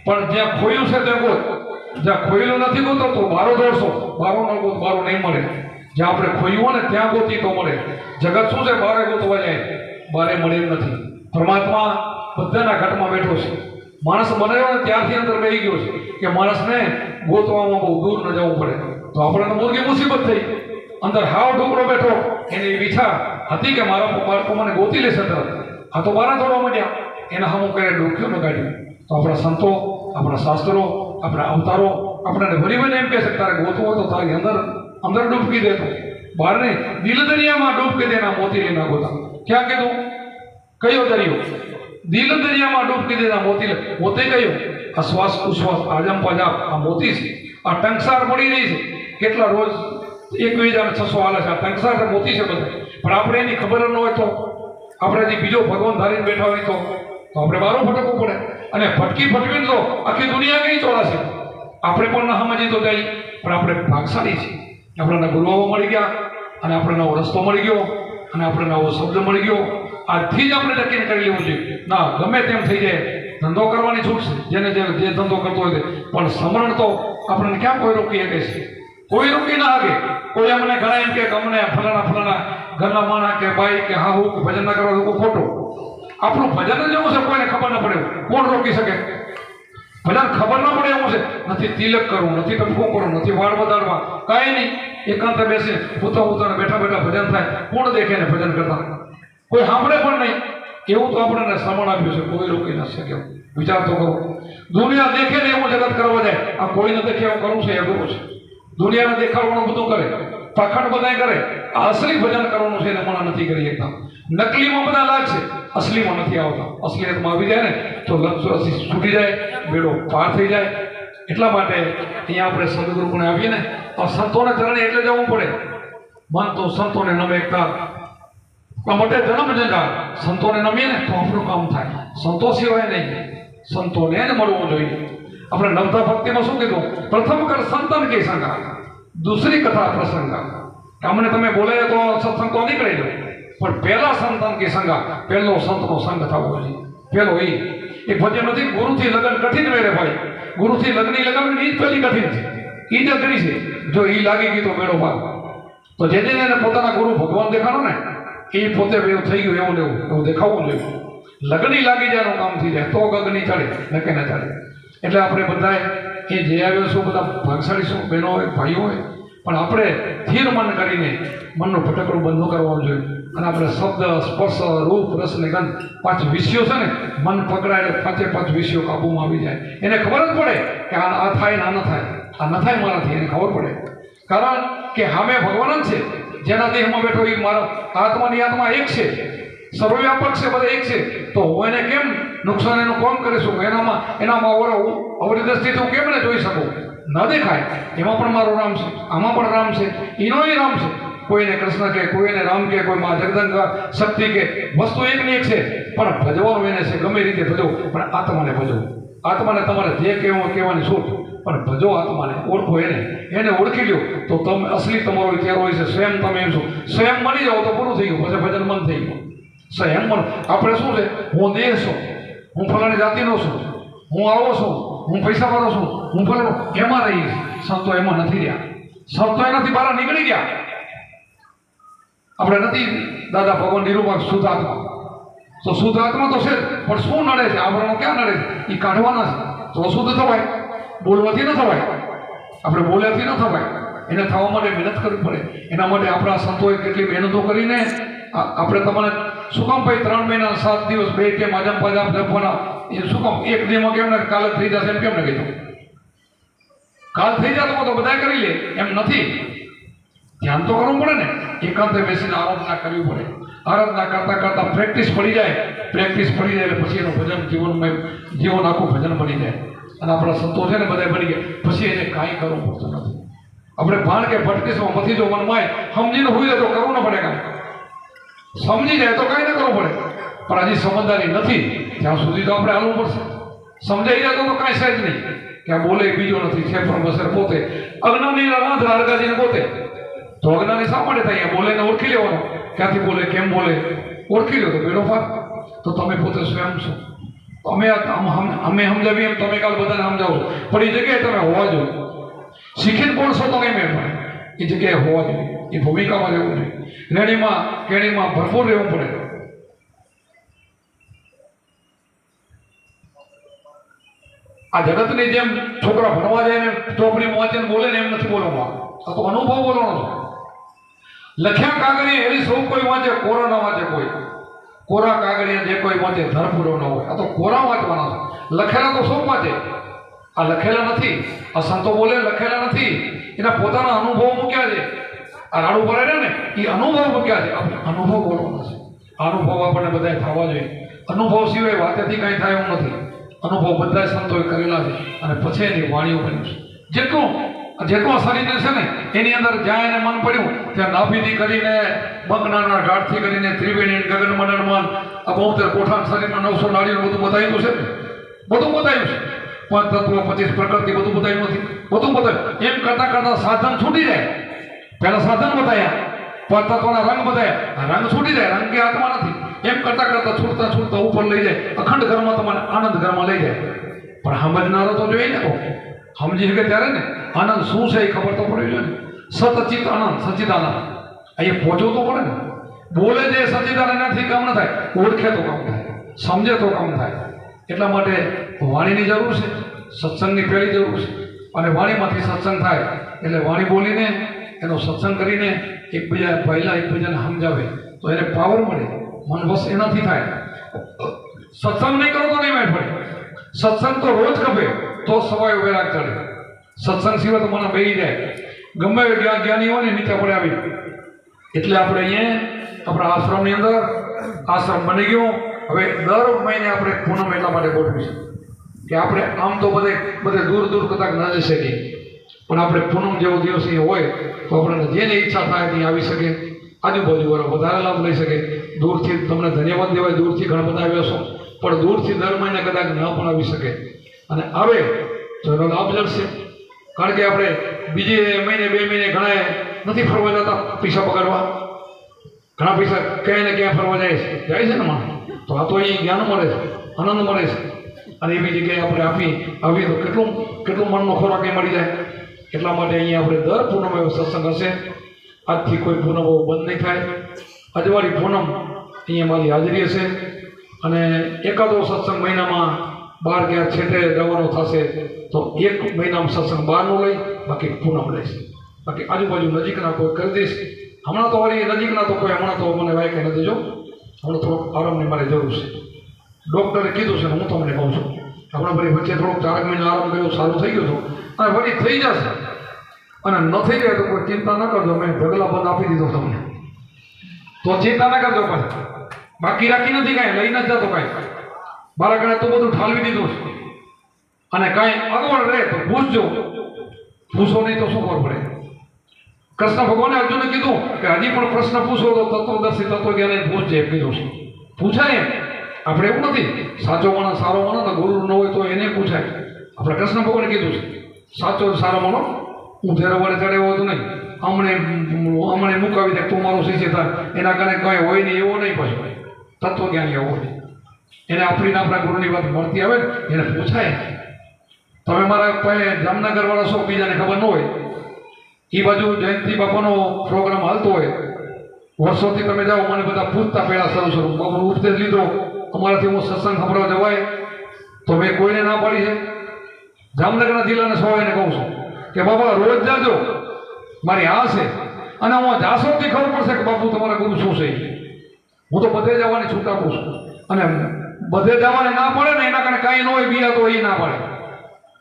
પણ જ્યાં ખોયું છે ત્યાં ગોત, જ્યાં ખોયેલું નથી ગોતો તો બારો દોડશો, બારો ન ગોત, બારો નહીં મળે. જ્યાં આપણે ખોયું હોય ને ત્યાં ગોતી તો મળે. જગત શું છે, બારે ગોતવા જાય, બારે મળે એમ નથી. પરમાત્મા બધાના ઘટમાં બેઠો છે. માણસ બનાવ્યો ને ત્યારથી અંદર બેસી ગયો છે કે માણસને ગોતવામાં બહુ દૂર ન જવું પડે. તો આપણે તો મોટી મુસીબત થઈ. અંદર હાવ ઢોકળો બેઠો, એની ઈચ્છા હતી કે મારા બાળકો મને ગોતી લેશે તરત. આ તો બારા દોડવા માંડ્યા, એના હમું કરે ડોક્યો કાઢ્યું. તો આપણા સંતો, આપણા શાસ્ત્રો, આપણા અવતારો આપણને ભરીને એમ કહે છે તારે ગોતવું હોય તો તારી અંદર ડૂબકી દેતો, બહાર નહીં. દિલ દરિયામાં ડૂબકી દેના મોતી લેના ગોતા. ક્યાં કીધું? કયો દરિયો? દિલ દરિયામાં ડૂબકી દેના મોતી. મોતી કયો? આ શ્વાસ ઉશ્વાસ, આજમ પજાબ, આ મોતી છે. આ ટંકસાર મળી રહી છે. કેટલા રોજ 21,600 હાલે છે. આ ટંકસાર મોતી છે બધા. પણ આપણે એની ખબર ન હોય તો, આપણે બીજો ભગવાન ધારીને બેઠા હોય તો આપણે બારો ભટકવું પડે. અને ભટકીને તો આખી દુનિયા કઈ ચોરાશે. આપણે પણ ના સમજીએ તો જાય, પણ આપણે ભાગશાળી છીએ. આપણને ગુરુઓ મળી ગયા, અને આપણે નવો રસ્તો મળી ગયો, અને આપણે નવો શબ્દ મળી ગયો. આજથી જ આપણે નક્કી કરી લેવું જોઈએ, ના ગમે તેમ થઈ જાય, ધંધો કરવાની છૂટ છે, જેને જે ધંધો કરતો હોય પણ સમરણ તો આપણને ક્યાં કોઈ રોકી શકે છે? કોઈ રોકી ના શકે. કોઈ અમને ઘણા એમ કે અમને ફલાણા ઘરના માણા કે ભાઈ કે હા હું ભજન ના કરવા તો ખોટું. આપણું ભજન જ એવું છે, કોઈને ખબર ના પડે, કોણ રોકી શકે? ભજન ખબર ના પડે એવું છે. નથી તિલક કરવું, નથી ટપકું કરવું, નથી વાળ વધારવા, કાંઈ નહીં. એકાંત બેસી ઉતાને બેઠા ભજન થાય. કોણ દેખે ને ભજન કરતા? કોઈ સાંભળે પણ નહીં. એવું તો આપણને શ્રમણ આપ્યું છે, કોઈ રોકી ન શકે. વિચાર તો કરો. દુનિયા દેખે ને એવું જગત કરવા જાય, આ કોઈને દેખે એવું કરવું છે, એ અઘરું છે. દુનિયાને દેખાડવાનું બધું કરે, પાખંડ બધા કરે. આ અસલી ભજન કરવાનું છે એને મને નથી કરી શકતા. નકલીમાં બધા લાગશે, અસલીમાં નથી આવતા. અસલિયતમાં આવી જાય ને તો લક્ષ છૂટી જાય, બેડો પાર થઈ જાય. એટલા માટે અહીંયા આપણે સદગુરુને આવીએ ને તો સંતોને ચરણે એટલે જવું પડે. મન તો સંતોને નમે એકતા માટે જન્મ જંજાળ. સંતોને નમીએ ને તો આપણું કામ થાય. સંતો સિવાય નહીં, સંતોને જ મળવું જોઈએ. આપણે નવતા ભક્તિમાં શું કીધું? પ્રથમ કર સંતન કે સંગા, દૂસરી કથા પ્રસંગ. અમને તમે બોલે તો સત્સંગ તો નીકળી લો, પણ પહેલા સંતન કે સંગા, પહેલો સંતનો સંગ થવો જોઈએ. પહેલો એ ભજન નથી. ગુરુથી લગ્ન કઠિન વેરે ભાઈ. ગુરુથી લગ્ન લગાવવી એ જ પહેલી કઠિન છે. એ જ અઘરી છે. જો એ લાગી ગઈ તો મેળો ભાગ. તો જે એને પોતાના ગુરુ ભગવાન દેખાડો ને એ પોતે એવું થઈ ગયું, એવું દેખાવું જોઈએ. લગ્ની લાગી જાય, કામ થઈ જાય તો ગગની ચાલે, નકે ના ચાલે. એટલે આપણે બધાએ એ જે આવ્યો શું બધા ભાગશાળી શું બહેનો હોય, ભાઈઓ હોય, પણ આપણે સ્થિર મન કરીને મનનું ભટકડું બંધ કરવાનું જોઈએ. અને આપણે શબ્દ, સ્પર્શ, રૂપ, રસ ને ગંધ 5 વિષયો છે ને, મન પકડાય એટલે 5 વિષયો કાબુમાં આવી જાય. એને ખબર જ પડે કે આ થાય ને આ ન થાય, આ ન થાય મારાથી, એને ખબર પડે. કારણ કે સામે ભગવાન જ છે. જેના દેહમાં બેઠો એ મારો આત્માની આત્મા એક છે, સર્વવ્યાપક છે, બધા એક છે. તો હું એને કેમ નુકસાન એનું કોમ કરીશું? એનામાં અવરી દ્રષ્ટિથી હું કેમ ને જોઈ શકું? ન દેખાય. એમાં પણ મારો રામ છે, આમાં પણ રામ છે, એનો રામ છે. કોઈને કૃષ્ણ કે, કોઈને રામ કે, કોઈ માં જગદંબા શક્તિ કે, વસ્તુ એકની એક છે, પણ ભજવાનું એને છે. ગમે રીતે ભજવો, પણ આત્માને ભજવો. આત્માને તમારે જે કહેવાની છૂટ, પણ ભજો આત્માને, ઓળખો એને ઓળખી લો તો તમે અસલી તમારો વિચાર હોય છે. સ્વયં તમે એમ છો, સ્વયં મળી જાઓ તો પૂરું થઈ ગયું. પછી ભજન મન થઈ ગયું. સ્વયં મન. આપણે શું છે? હું દેહ છું, હું ફલાણી જાતિનો છું, હું આવો છું, હું પૈસા વાળો છું, હું ફલાણો, એમાં રહી. સંતો એમાં નથી રહ્યા. સંતો એનાથી બહાર નીકળી ગયા. આપણે નથી દાદા ભગવાન નિરૂપક શુદ્ધ આત્મા. તો શુદ્ધ આત્મા તો છે, પણ શું નડે છે? આવરણો ક્યાં નડે છે? એ કાઢવાના છે તો શુદ્ધ થવાય. બોલવાથી ન થવાય, આપણે બોલ્યાથી ન થવાય. એને થવા માટે મહેનત કરવી પડે. એના માટે આપણા સંતોએ કેટલી મહેનતો કરીને આપણે તમને શું કામ ભાઈ 3 મહિના 7 દિવસ 2 ટાઈમ આજમ પાજામ જપવાના એ શું કામ એક દિવસમાં કેમ ને કાલે થઈ જશે એમ કેમ ને કીધું? કાલ થઈ જતો તો બધા કરી લે એમ નથી. ધ્યાન તો કરવું પડે ને. એકાંતે બેસીને આરાધના કરવી પડે. આરાધના કરતા કરતા પ્રેક્ટિસ પડી જાય એટલે પછી એનું ભજન જીવન આખું ભજન બની જાય. અને આપણા સંતો છે ને બધા બની ગયા પછી એને કાંઈ કરવું પડતું નથી. આપણે ભાણ કે ભટકીસમાં મથી જો મનમાં સમજીને હોઈ જાય તો કરવું ન પડે કાંઈ. સમજી જાય તો કાંઈ ન કરવું પડે. પણ હજી સમજદારી નથી ત્યાં સુધી તો આપણે હાલવું પડશે. સમજાઈ જાય તો કાંઈ સહેજ નહીં કે આ બોલે બીજો નથી છે પણ બસર પોતે અજ્ઞાની રાંધ હરગાજીને પોતે. તો અજ્ઞાની શા માટે થાય? બોલે ને ઓળખી લેવાનો. ક્યાંથી બોલે, કેમ બોલે ઓળખી લો તો બેડો પાર. તો તમે પોતે સ્વયં છો. અમે સમજાવીએ એમ તમે કાલ બધાને સમજાવો છો, પણ એ જગ્યાએ તમે હોવા જોઈએ. શીખીને બોલશો તો કંઈ મેળ પડે. એ જગ્યાએ હોવા જોઈએ. એ ભૂમિકામાં રહેવું જોઈએ. રેણીમાં કેણીમાં ભરપૂર રહેવું પડે. આ જગતની જેમ છોકરા ભણવા જાય ને ચોપડી વાંચે બોલે ને એમ નથી બોલવાનું. આ તો અનુભવ બોલવાનો છે. લખ્યા કાગળિયા એની સૌ કોઈ વાંચે, કોરા ના વાંચે કોઈ. કોરા કાગળિયા જે કોઈ વાંચે ધરપૂરો ન હોય. આ તો કોરા વાંચવાના છે. લખેલા તો સૌ વાંચે. આ લખેલા નથી. આ સંતો બોલે લખેલા નથી. એના પોતાના અનુભવ મૂક્યા છે. આ રાડું પડે ને એ અનુભવ મૂક્યા છે. આપણે અનુભવ બોલવાનો છે. અનુભવ આપણને બધાએ થવા જોઈએ. અનુભવ સિવાય વાતેથી કાંઈ થાય એવું નથી. અનુભવ બધા સંતોએ કરેલા છે અને પછી એની વાણીઓ બન્યું છે. જેટલું શરીર છે ને એની અંદર જ્યાં એને મન પડ્યું ત્યાં નાભીથી કરીને બંગનાના ગાંઠથી કરીને ત્રિવેણી ગગન મંડળમાં આ 72 કોઠાન શરીરમાં 900 નાડીનું બધું બતાવ્યું છે ને. બધું બતાવ્યું છે. 5 તત્વો 25 પ્રકૃતિ બધું બતાવ્યું નથી. બધું બતાવ્યું. એમ કરતાં કરતાં સાધન છૂટી જાય. પહેલા સાધન બતાવ્યા, 5 તત્વોના રંગ બતાવ્યા. રંગ છૂટી જાય. રંગ કે આત્મા નથી. એમ કરતાં કરતાં છૂટતા ઉપર લઈ જાય. અખંડ ઘરમાં તમને આનંદ ઘરમાં લઈ જાય. પણ સમજનારો તો જોઈએ ને. સમજી શકે ત્યારે ને આનંદ શું છે એ ખબર તો પડવી જોઈએ ને. સતચિત આનંદ, સચિદાનંદ અહીંયા પહોંચવું તો પડે ને. બોલે જે સચિદાનંદથી કામ ન થાય, ઓળખે તો કામ થાય, સમજે તો કામ થાય. એટલા માટે વાણીની જરૂર છે. સત્સંગની પહેલી જરૂર છે. અને વાણીમાંથી સત્સંગ થાય એટલે વાણી બોલીને એનો સત્સંગ કરીને એકબીજાને સમજાવે તો એને પાવર મળે. મન વસ એનાથી થાય. સત્સંગ નહીં કરો તો નહીં મેળ પડે. સત્સંગ તો રોજ ખપે તો સવાય વેરાગ ચડે. સત્સંગ સિવાય તો મને બેસી જાય. ગમે જ્ઞાની હોય ને નીચે પડે આવી. એટલે આપણે અહીંયા આપણા આશ્રમની અંદર આશ્રમ બની ગયો. હવે દર મહિને આપણે પૂનમ એટલા માટે ગોઠવીશું કે આપણે આમ તો બધે દૂર કદાચ ન જઈ શકીએ, પણ આપણે પૂનમ જેવો દિવસ અહીંયા હોય તો આપણને જેની ઈચ્છા થાય ત્યાં આવી શકે. આજુબાજુવાળા વધારે લાભ લઈ શકે. દૂરથી તમને ધન્યવાદ દેવાય. દૂરથી ઘણા બધા આવ્યા છો, પણ દૂરથી દર મહિને કદાચ ન પણ આવી શકે અને આવે તો એનો લાભ જળશે. કારણ કે આપણે બીજે મહિને 2 મહિને ઘણા નથી ફરવા જતા પૈસા પકડવા. ઘણા પૈસા ક્યાંય ને ક્યાં ફરવા જાય છે ને મને. તો આ તો અહીં જ્ઞાન મળે છે, આનંદ મળે છે. અને એવી જગ્યાએ આપણે આવી તો કેટલું મનનો ખોરાક એ મળી જાય. એટલા માટે અહીંયા આપણે દર પૂનમ એવો સત્સંગ હશે. આજથી કોઈ પૂનમ બંધ નહીં થાય. અજવાળી પૂનમ અહીંયા મારી હાજરી હશે અને એકાદો સત્સંગ મહિનામાં બહાર ક્યાં છેટે જવાનો થશે તો 1 મહિનામાં સત્સંગ બહારનું લઈ બાકી પૂનમ લઈશ. બાકી આજુબાજુ નજીકના કોઈ કરી દઈશ. હમણાં તો વળી નજીકના તો કોઈ હમણાં તો મને વાયકે નથી. જો હમણાં થોડોક આરામની મારે જરૂર છે. ડૉક્ટરે કીધું છે ને હું તમને કહું છું. હમણાં વળી વચ્ચે થોડોક 4 મહિના આરામ કર્યો, સારું થઈ ગયું હતું અને વળી થઈ જશે. અને ન થઈ જાય તો કોઈ ચિંતા ન કરજો. મેં ઢગલા બંધ આપી દીધો તમને, તો ચિંતા ન કરજો. પણ બાકી રાખી નથી કાંઈ, લઈ નથી જતો કાંઈ. મારા ઘરે તો બધું ઠાલવી દીધું છે. અને કાંઈ અગવડ રહે તો પૂછજો. પૂછો નહીં તો શું ખબર પડે. કૃષ્ણ ભગવાને અર્જુને કીધું કે હજી પણ પ્રશ્ન પૂછો તો તત્વદર્શી તત્વજ્ઞાની પૂછજે એમ કીધું છે. પૂછાય એમ. આપણે એવું નથી સાચો માણસ સારો માણસ તો ગુરુ ન હોય તો એને પૂછાય. આપણે કૃષ્ણ ભગવાને કીધું છે સાચો સારો માણસ હું ધેરો વડે ચડેવો હતો નહીં. હમણે મુકાવી દે તું મારું શિષ્ય થાય. એના કારણે કંઈ હોય નહીં એવો નહીં. પછી તત્વજ્ઞાની એવો નહીં. એને આપણા ગુરુની વાત મળતી આવે ને એને પૂછાય. તમે મારા પાસે જામનગરવાળા છો, બીજાને ખબર ન હોય. એ બાજુ જયંતિ બાપાનો પ્રોગ્રામ હાલતો હોય વર્ષોથી તમે જાઓ. મને બધા પૂછતા પહેલાં શરૂ બાપુનો ઉપદેશ લીધો અમારાથી હું સત્સંગ સંભળાવવા જવાય તો મેં કોઈને ના પાડી છે. જામનગરના જિલ્લાને સવાઈને કહું છું કે બાબા રોજ જાજો મારી આ છે, અને હું જાસોથી ખબર પડશે કે બાપુ તમારા ગુરુ શું છે. હું તો બધે જવાની છૂટ આપું છું, અને બધે જવાને ના પડે ને એના કારણે કાંઈ ન હોય બીજા તો એ ના પડે.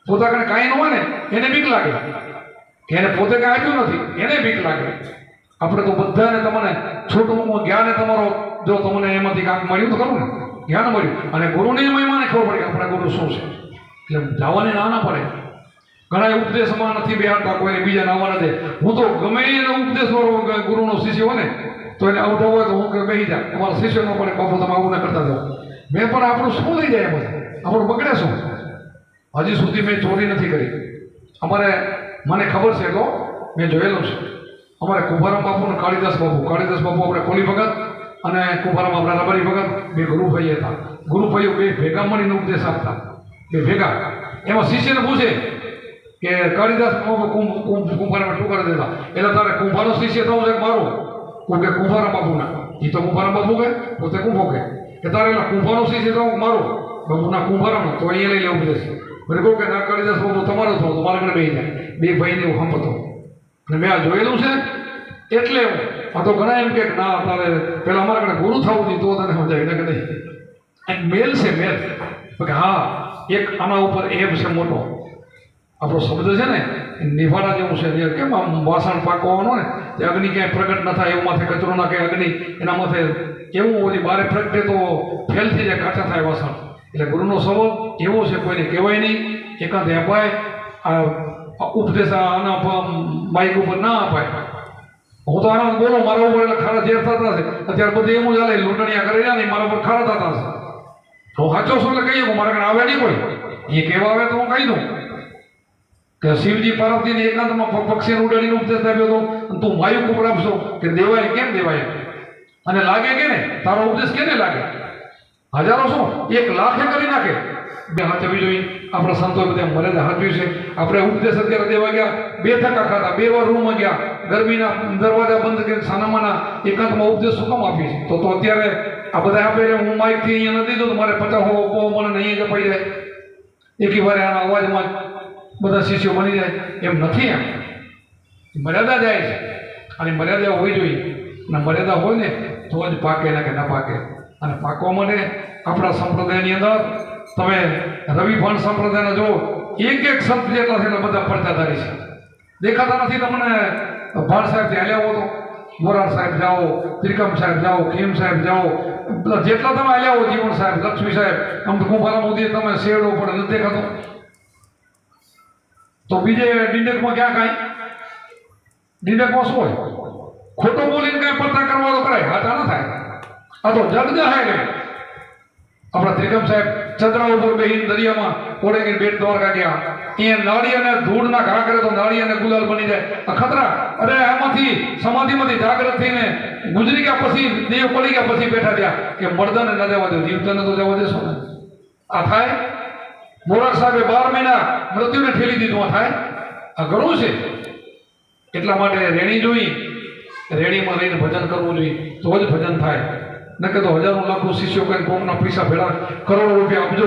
પોતા કારણે કાંઈ ન હોય ને એને બીક લાગે, એને પોતે કાંઈ આપ્યું નથી એને બીક લાગે. આપણે તો બધાને તમને છૂટું જ્ઞાને તમારો જો તમને એમાંથી કાંક મળ્યું તો ખરું ને, જ્ઞાન મળ્યું, અને ગુરુની મહિમાને ખબર પડી કે આપણા ગુરુ શું છે. એટલે જવાની ના પડે. ઘણા ઉપદેશમાં નથી બેહાડતા કોઈને બીજાને આવવાના દે. હું તો ગમે એનો ઉપદેશ વાળો ગુરુનો શિષ્ય હોય ને તો એને આવતો હોય તો હું કે બેસી જાય, અમારા શિષ્ય ન પડે બાપુ તમે આવું ના કરતા જાઓ. મેં પણ આપણું શું લઈ જાય એમાં, આપણું બગડે શું? હજી સુધી મેં ચોરી નથી કરી. મને ખબર છે તો મેં જોયેલું છે. અમારે કુંભારામ બાપુ અને કાળીદાસ બાપુ આપણે કોલી ભગત અને કુંભારામ આપણા રબારી ભગત બે ગુરુભાઈ હતા. ગુરુભાઈઓ બે ભેગા મળીને ઉપદેશ આપતા, બે ભેગા. એમાં શિષ્યને પૂછે કે કાળીદાસ કુંભારામ શું કરી દેતા, એટલે તારે કુંભારનો શિષ્ય થવું છે મારો? કોઈ કે કુંભારામ બાપુના. એ તો કુંભારામ બાપુ કે પોતે કુંભો કે તારે એટલે કુંભારનો શિષ્ય થવું મારો? બાપુના કુંભારામ તો અહીંયા લઈ લેવું પડશે. મને કહું કે ના કાળીદાસ બાપુ તમારો થવો તો મારા ઘરે બેસી જાય. બે ભાઈને એવું સાંભળતો અને મેં આ જોયેલું છે. એટલે આ તો ઘણા એમ કે ના તારે પેલા અમારા ઘરે ગુરુ થવું નહીં તો તને સમજાય ને કે નહીં. એક મેલ છે મેલ કે હા એક આના ઉપર એમ છે મોટો આપણો શબ્દ છે ને નિભાડા જેવું છે. કેમ આમ વાસણ પાકવાનું ને તે અગ્નિ ક્યાંય પ્રગટ ન થાય એવું માથે કચરો નાખે અગ્નિ એના માથે એવું બધી બારે પ્રગટે તો ફેલ થઈ જાય, કાચા થાય વાસણ. એટલે ગુરુનો સ્વભાવ એવો છે, કોઈને કહેવાય નહીં, એકાંત અપાય. આ ઉપદેશ આના માઇક ઉપર ના અપાય. હું તો આના બોલો મારા ઉપર એટલે ખારા ઝેર થતા છે. અત્યારે બધું એવું ચાલે લૂંટણીયા કરી રહ્યા ને મારા ઉપર ખારા થતા છે. તો સાચો શું એટલે કહીએ મારા ઘરે આવે નહીં કોઈ, એ કહેવા આવે તો હું કહી દઉં કે શિવજી પાર્વતીને એકાંતમાં પક્ષીને ઉડાડીને ઉપદેશ આપ્યો હતો, તું વાયુ કુપર આપશો કે દેવાય કેમ દેવાય? અને લાગે કે ને તારો ઉપદેશ કેને લાગે? હજારો શું 1 લાખે કરી નાખે. બે હાથવી જોઈએ. આપણા સંતોએ બધા મર્યાદા હાથવી છે. આપણે ઉપદેશ અત્યારે દેવા ગયા, 2 ધક્કા ખાધા, 2 વાર રૂમમાં ગયા, ગરમીના દરવાજા બંધ કરીને સાનામાના એકાંતમાં ઉપદેશ શું કામ આપી છે? તો અત્યારે આ બધા આપે હું માઇકથી અહીંયા નથી દીધો તો મારે 50 મને નહીં જપાઈ જાય. એકી વારે આના અવાજમાં બધા શિષ્યો બની જાય એમ નથી. એમ મર્યાદા જાય છે, અને મર્યાદા હોવી જોઈએ. અને મર્યાદા હોય ને તો જ પાકે ના કે ના પાકે. અને પાકવા માટે આપણા સંપ્રદાયની અંદર તમે રવિભાણ સંપ્રદાયના જો એક સંત જેટલા છે બધા પડતાધારી છે. દેખાતા નથી તમને. ભાણ સાહેબથી હાલ્યા હો તો મોરાર સાહેબ જાઓ, ત્રિકમ સાહેબ જાઓ, ખેમ સાહેબ જાઓ, બધા જેટલા તમે હાલ્યા હો, જીવન સાહેબ, લક્ષ્મી સાહેબ, આમ તો કુંભારા મોદી તમે શેરડો પડે નથી દેખાતો. તો બીજે ડિંડકમાં ક્યાં કાંઈ ડિંડકમાં શું હોય? ખોટું બોલીને કાંઈ પડતા કરવા તો કરાય, હાથા ના થાય. આ તો જગ જહાય ને. આપણા ત્રિકમ સાહેબ ચંદ્રા ઉપર બેહીને દરિયામાં કોડેગીર બેટ દ્વારકા ગયા. અહીંયા નાળી અને ધૂળના ઘા કરે તો નાળી અને ગુલાલ બની જાય. ખતરા. અરે આમાંથી સમાધિમાંથી જાગૃત થઈને ગુજરી ગયા પછી દેવ પડી ગયા પછી બેઠા થયા કે મર્દાને ન જવા દો, જીવતાને તો જવા દેશો ને. આ થાય. મોરાર સાહેબે 12 મહિના મૃત્યુને ઠેલી દીધું. આ થાય. આ ઘણું છે. એટલા માટે રેણી જોઈ, રેણીમાં રહીને ભજન કરવું જોઈએ તો જ ભજન થાય. ન કે તો હજારો લાખો શિષ્યો કરીને કોમના પૈસા ભેળા કરોડો રૂપિયા આપજો.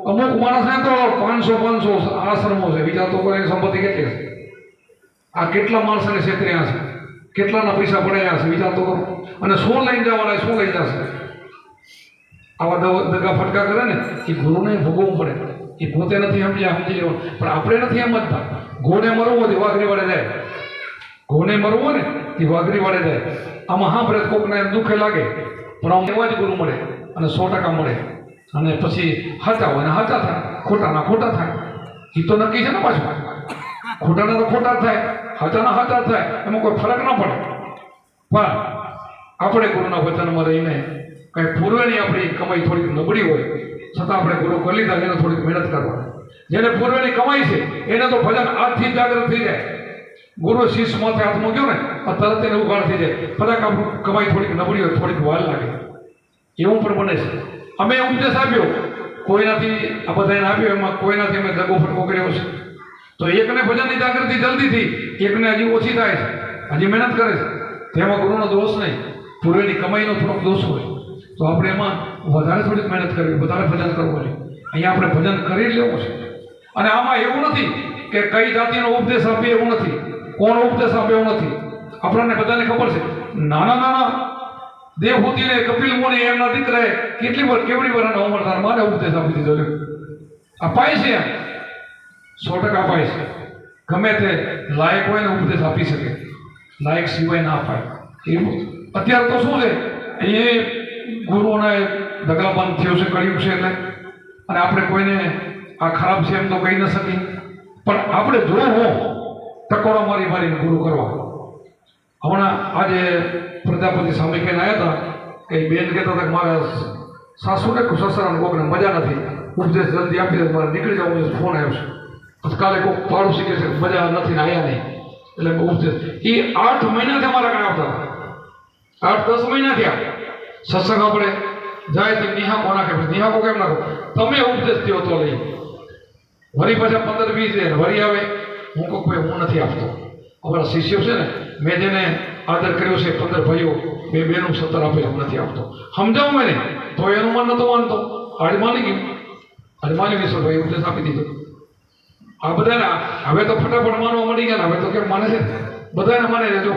અમુક માણસને તો 500 આશ્રમો છે. વિચાર તો કરે સંપત્તિ કેટલી છે? આ કેટલા માણસોને છેતર્યા છે, કેટલાના પૈસા પડ્યા છે, વિચાર તો કરો. અને શું લઈને જવાના, શું લઈ જશે? આવા દગા ફટકા કરે ને એ ગુરુને ભોગવવું પડે. એ પોતે નથી સમજી લેવાનું, પણ આપણે નથી સમજતા. ઘોડે મરવું હોય વાઘરી વાળે જાય, ઘોડે મરવું હોય ને એ વાઘરી વાળે જાય. આમાં હા ભરે કોકને દુઃખે લાગે, પણ આમ એવા જ ગુરુ મળે અને 100% મળે. અને પછી હાચા હોય ને હાચા થાય, ખોટાના ખોટા થાય. એ તો નક્કી છે ને પાછું. ખોટાના તો ખોટા થાય, હાચાના હાચા થાય, એમાં કોઈ ફરક ના પડે. પણ આપણે ગુરુના વચનમાં રહીને કાંઈ પૂર્વેની આપણી કમાઈ થોડીક નબળી હોય છતાં આપણે ગુરુ કરી લીધા એને થોડીક મહેનત કરવાની. જેને પૂર્વેની કમાઈ છે એને તો ભજન આજથી જાગૃત થઈ જાય. ગુરુ શિષ્ય માથે હાથ મૂક્યો ને તરત એને ઉઘાડ થઈ જાય. કદાચ આપણું કમાઈ થોડીક નબળી હોય, થોડીક વાર લાગે, એવું પણ બને છે. અમે ઉપદેશ આપ્યો કોઈનાથી, આ બધાને આપ્યો એમાં કોઈનાથી અમે દગો ફટકો કર્યો છે. તો એકને ભજનની જાગૃતિ જલ્દી થઈ, એકને હજી ઓછી થાય છે, હજી મહેનત કરે છે. તેમાં ગુરુનો દોષ નહીં, પૂર્વેની કમાઈનો થોડોક દોષ હોય. તો આપણે એમાં વધારે થોડીક મહેનત કરવી, વધારે ભજન કરવું જોઈએ. અહીંયા આપણે ભજન કરી જ લેવું છે. અને આમાં એવું નથી કે કઈ જાતિનો ઉપદેશ આપીએ એવું નથી. કોણ ઉપદેશ આપે એવું નથી. આપણને બધાને ખબર છે, નાના નાના દેવહૂતિને કપિલ મુનિ એમના દીકરાએ કેવડી વર્ષના ઉંમર થાય મારે ઉપદેશ આપી દીધો. અપાય છે એમ 100% અપાય છે. ગમે તે લાયક હોય ને ઉપદેશ આપી શકે, લાયક સિવાય ના અપાય. એવું અત્યારે તો શું છે, એ ગુરુઓને દગાબંધ થયો છે, કર્યું છે એટલે, અને આપણે કોઈને આ ખરાબ છે એમ તો કહી ન શકીએ, પણ આપણે જોવો ટકોરા મારી મારીને ગુરુ કરવા. હમણાં આજે પ્રજાપતિ સ્વામી કહીને આવ્યા હતા કે બેન કહેતા હતા કે મારા સાસુને સસરાને કોકને મજા નથી, ઉપદેશ જલ્દી આપી દે, મારે નીકળી જવું, ફોન આવ્યો છે. પછી કાલે કોઈ પાડોશી કહે છે મજા નથી ને આવ્યા નહીં, એટલે ઉપદેશ એ 8 મહિનાથી અમારા કાંઈ આવતા, 8-10 મહિના થયા. સત્સંગ આપણે જાય તો નિહાકો નાખે, નિહાકો કેમ નાખો, તમે ઉપદેશ થયો તો લઈ વળી પાછા 15-20 વળી આવે. હું કહું ભાઈ હું નથી આપતો. અમારા શિષ્યો છે ને, મેં જેને આદર કર્યો છે 15 ભાઈઓ, 2 બહેનો 17 આપે, હું નથી આપતો. સમજાવું મને તો એનું મન નતો માનતો. આજે માની ગયું, આજે માની ગયું ભાઈ ઉપદેશ આપી દીધો. આ બધાને હવે તો ફટાફટ માનવા મળી ગયા. હવે તો કેમ માને છે, બધાને માને રહેજો.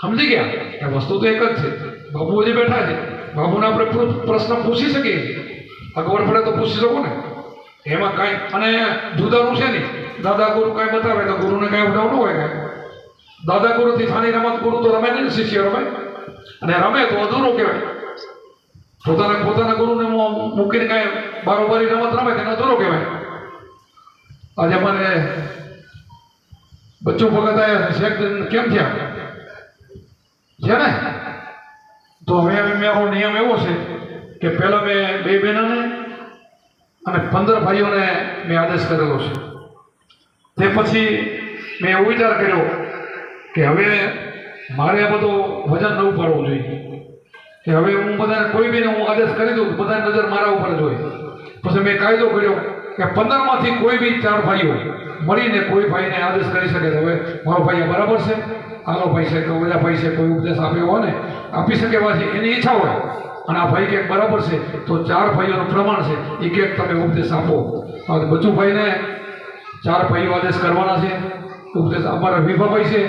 સમજી ગયા કે વસ્તુ તો એક જ છે. બાબુઓ જે બેઠા છે, બાબુને આપણે પ્રશ્ન પૂછી શકીએ, અગવડ પડે તો પૂછી શકો ને, એમાં કાંઈ. અને જુદાનું છે નહીં, દાદા ગુરુ કાંઈ બતાવે તો ગુરુને કાંઈ ઉડાવ ન હોય. કાંઈ દાદા ગુરુથી થાની રમત ગુરુ તો રમે નહીં, શિષ્ય રમે, અને રમે તો અધૂરો કહેવાય. પોતાના ગુરુને મૂકીને કાંઈ બારોબારી રમત રમે તેને અધૂરો કહેવાય. આજે મને બચ્ચું ભગત આવ્યા શેખ કેમ થયા છે ને, તો હવે મારો નિયમ એવો છે કે પહેલાં મેં 2 બહેનોને અને 15 ભાઈઓને મેં આદેશ કરેલો છે. તે પછી મેં એવો વિચાર કર્યો કે હવે મારે આ બધો વજન ન ઉપાડવું જોઈએ, કે હવે હું બધાને કોઈ બીને હું આદેશ કરી દઉં, બધાની નજર મારા ઉપર જ હોય. પછી મેં કાયદો કર્યો કે 15માંથી કોઈ બી 4 ભાઈઓ મળીને કોઈ ભાઈને આદેશ કરી શકે. હવે મારો ભાઈ બરાબર છે, આનો ભાઈ છે કે ઓલા ભાઈ છે, કોઈ ઉપદેશ આપ્યો હોય ને આપી શકે, પાછી એની ઈચ્છા હોય, અને આ ભાઈ કંઈક બરાબર છે તો 4 ભાઈઓનું પ્રમાણ છે, એ કંઈક તમે ઉપદેશ આપો. બચુભાઈને 4 ભાઈઓ આદેશ કરવાના છે ઉપદેશ. અમારા વિભાભાઈ છે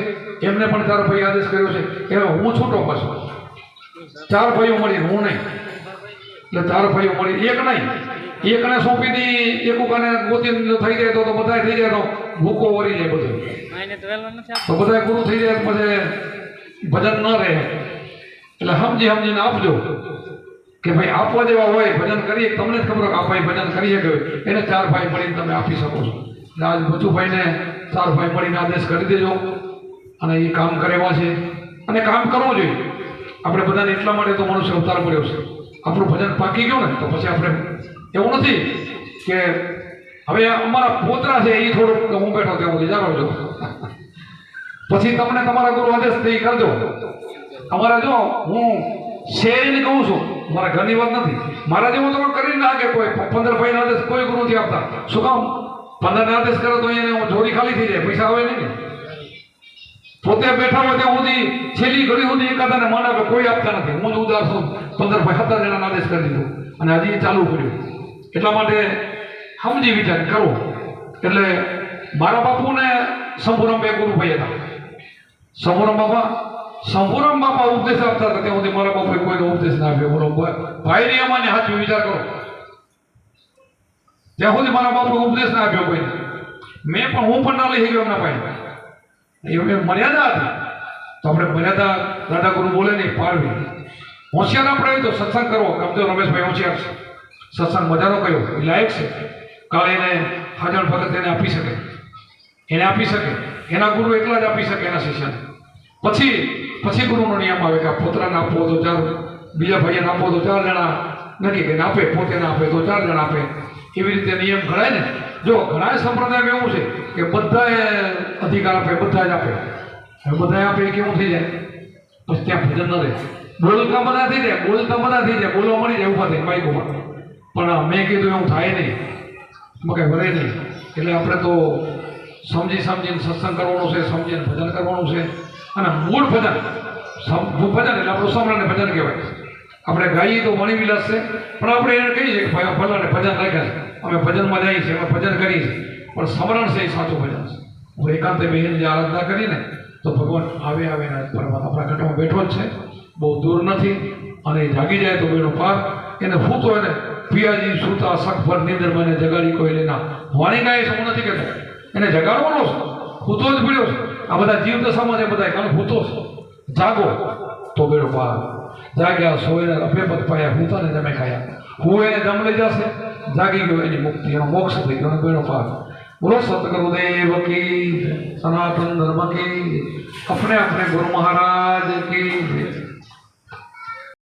એમને પણ 4 ભાઈ આદેશ કર્યો છે. એમાં હું છૂટો પાછો, 4 ભાઈઓ મળી, હું નહીં. એટલે 4 ભાઈઓ મળી, એક નહીં, એકને સોંપી દી, એક ઉકાને ગોતી થઈ જાય તો બધા થઈ જાય તો ભૂકો વળી જાય બધું, તો બધા ગુરુ થઈ જાય પછી ભજન ન રહે. એટલે સમજીને આપજો કે ભાઈ આપવા જેવા હોય ભજન કરીએ. તમને જ ખબર કે આ ભાઈ ભજન કરીએ કે એને 4 ભાઈ મળીને તમે આપી શકો છો. એટલે આજ બચુભાઈને 4 ભાઈ મળીને આદેશ કરી દેજો, અને એ કામ કરેવા છે અને કામ કરવું જોઈએ. આપણે બધાને એટલા માટે તો મનુષ્ય અવતાર મળ્યો છે. આપણું ભજન પાકી ગયું ને તો પછી આપણે એવું નથી કે હવે અમારા પોતરા છે એ થોડુંક હું બેઠો ત્યાં જાણો છો, પછી તમને તમારા ગુરુ આદેશ થઈ કરજો. અમારા જો હું શેરીને કહું છું, મારા ઘરની વાત નથી, મારા જેવું તમે કરી ના કે કોઈ 15 ભાઈનો આદેશ કોઈ ગુરુ નથી આપતા. શું કામ? 15 આદેશ કરો તો એને જોડી ખાલી થઈ જાય, પૈસા આવે નહીં. પોતે બેઠા હોય ત્યાં સુધી છેલ્લી ઘડી સુધી એકાદાને માન આપે, કોઈ આપતા નથી. હું જ ઉદાર છું, 15 ભાઈ 17 જણાનો આદેશ કરી દીધો અને હજી ચાલુ કર્યું. એટલા માટે સમજી વિચાર કરો. એટલે મારા બાપુને શંભુરામ 2 ગુરુભાઈ હતા. શંભુરામ બાપા ઉપદેશ આપતા હતા ત્યાં સુધી મારા બાપુએ કોઈનો ઉપદેશ ના આપ્યો. બોલો ભાઈની અમાને હાથ વિચાર કરો, ત્યાં સુધી મારા બાપુએ ઉપદેશ ના આપ્યો કોઈને. હું પણ ના લઈ ગયો એમના પાસે. એ મર્યાદા હતી, તો આપણે મર્યાદા દાદા ગુરુ બોલે નહીં પાડવી. હોશિયાર આપણે તો સત્સંગ કરવો. સમજો રમેશભાઈ હોશિયાર છે, સત્સંગ મજાનો કયો એ લાયક છે. કાલે એને હાજર ભગત એને આપી શકે, એના ગુરુ એકલા જ આપી શકે એના શિષ્યને. પછી ગુરુનો નિયમ આવે કે પોતરાને આપવો તો 4, બીજા ભાઈને આપવો તો 4 જણા નક્કી કરીને આપે, પોતે ના આપે તો 4 જણા આપે. એવી રીતે નિયમ ઘડાય ને. જો ઘણા સંપ્રદાયમાં એવું છે કે બધાએ અધિકાર આપે, બધા જ આપે. હવે બધા આપે કેવું થઈ જાય, પછી ત્યાં ભજન ન રહે. બોલતા બધા થઈ જાય, બોલવા મળી જાય ઉભા થઈને બાઈકોમાં. પણ મેં કીધું એવું થાય નહીં, કંઈ ભરે નહીં. એટલે આપણે તો સમજીને સત્સંગ કરવાનો છે, સમજીને ભજન કરવાનું છે. અને મૂળ ભજન એટલે આપણું સમરણને ભજન કહેવાય. આપણે ગાઈએ તો મણી વિલાસ છે, પણ આપણે એને કહીએ કે ભલાને ભજન રાખ્યા છે, અમે ભજનમાં જઈએ છીએ, અમે ભજન કરીએ છીએ, પણ સમરણ છે એ સાચું ભજન છે. હું એકાંતે બેહીને જે આરાધના કરીને તો ભગવાન આવે પરમાત્મા આપણા ઘટમાં બેઠો જ છે, બહુ દૂર નથી. અને એ જાગી જાય તો બેનો પાર. એને સૂતો એને પિયાજી સૂતા સખભર નીંદરમાં એને જગાડી કોઈ લેના વાણી ગાય છે, હું નથી કહેતો એને જગાડવાનો છે, સૂતો જ પડ્યો છે. આ બધા જીવ દશામાં છે, બધા કારણ સૂતો છે. જાગો તો બેડો પાર. જાગ્યા સોયને અફેપત પાયા, હું તને તમે ખાયા. હું એને દમ લઈ જશે, જાગી ગયો એની મુક્તિ, એનો મોક્ષ થઈ ગયો, બેડો પાર. બોલો સતગુરુદેવ કી, સનાતન ધર્મ કી, अपने अपने गुरु महाराज की।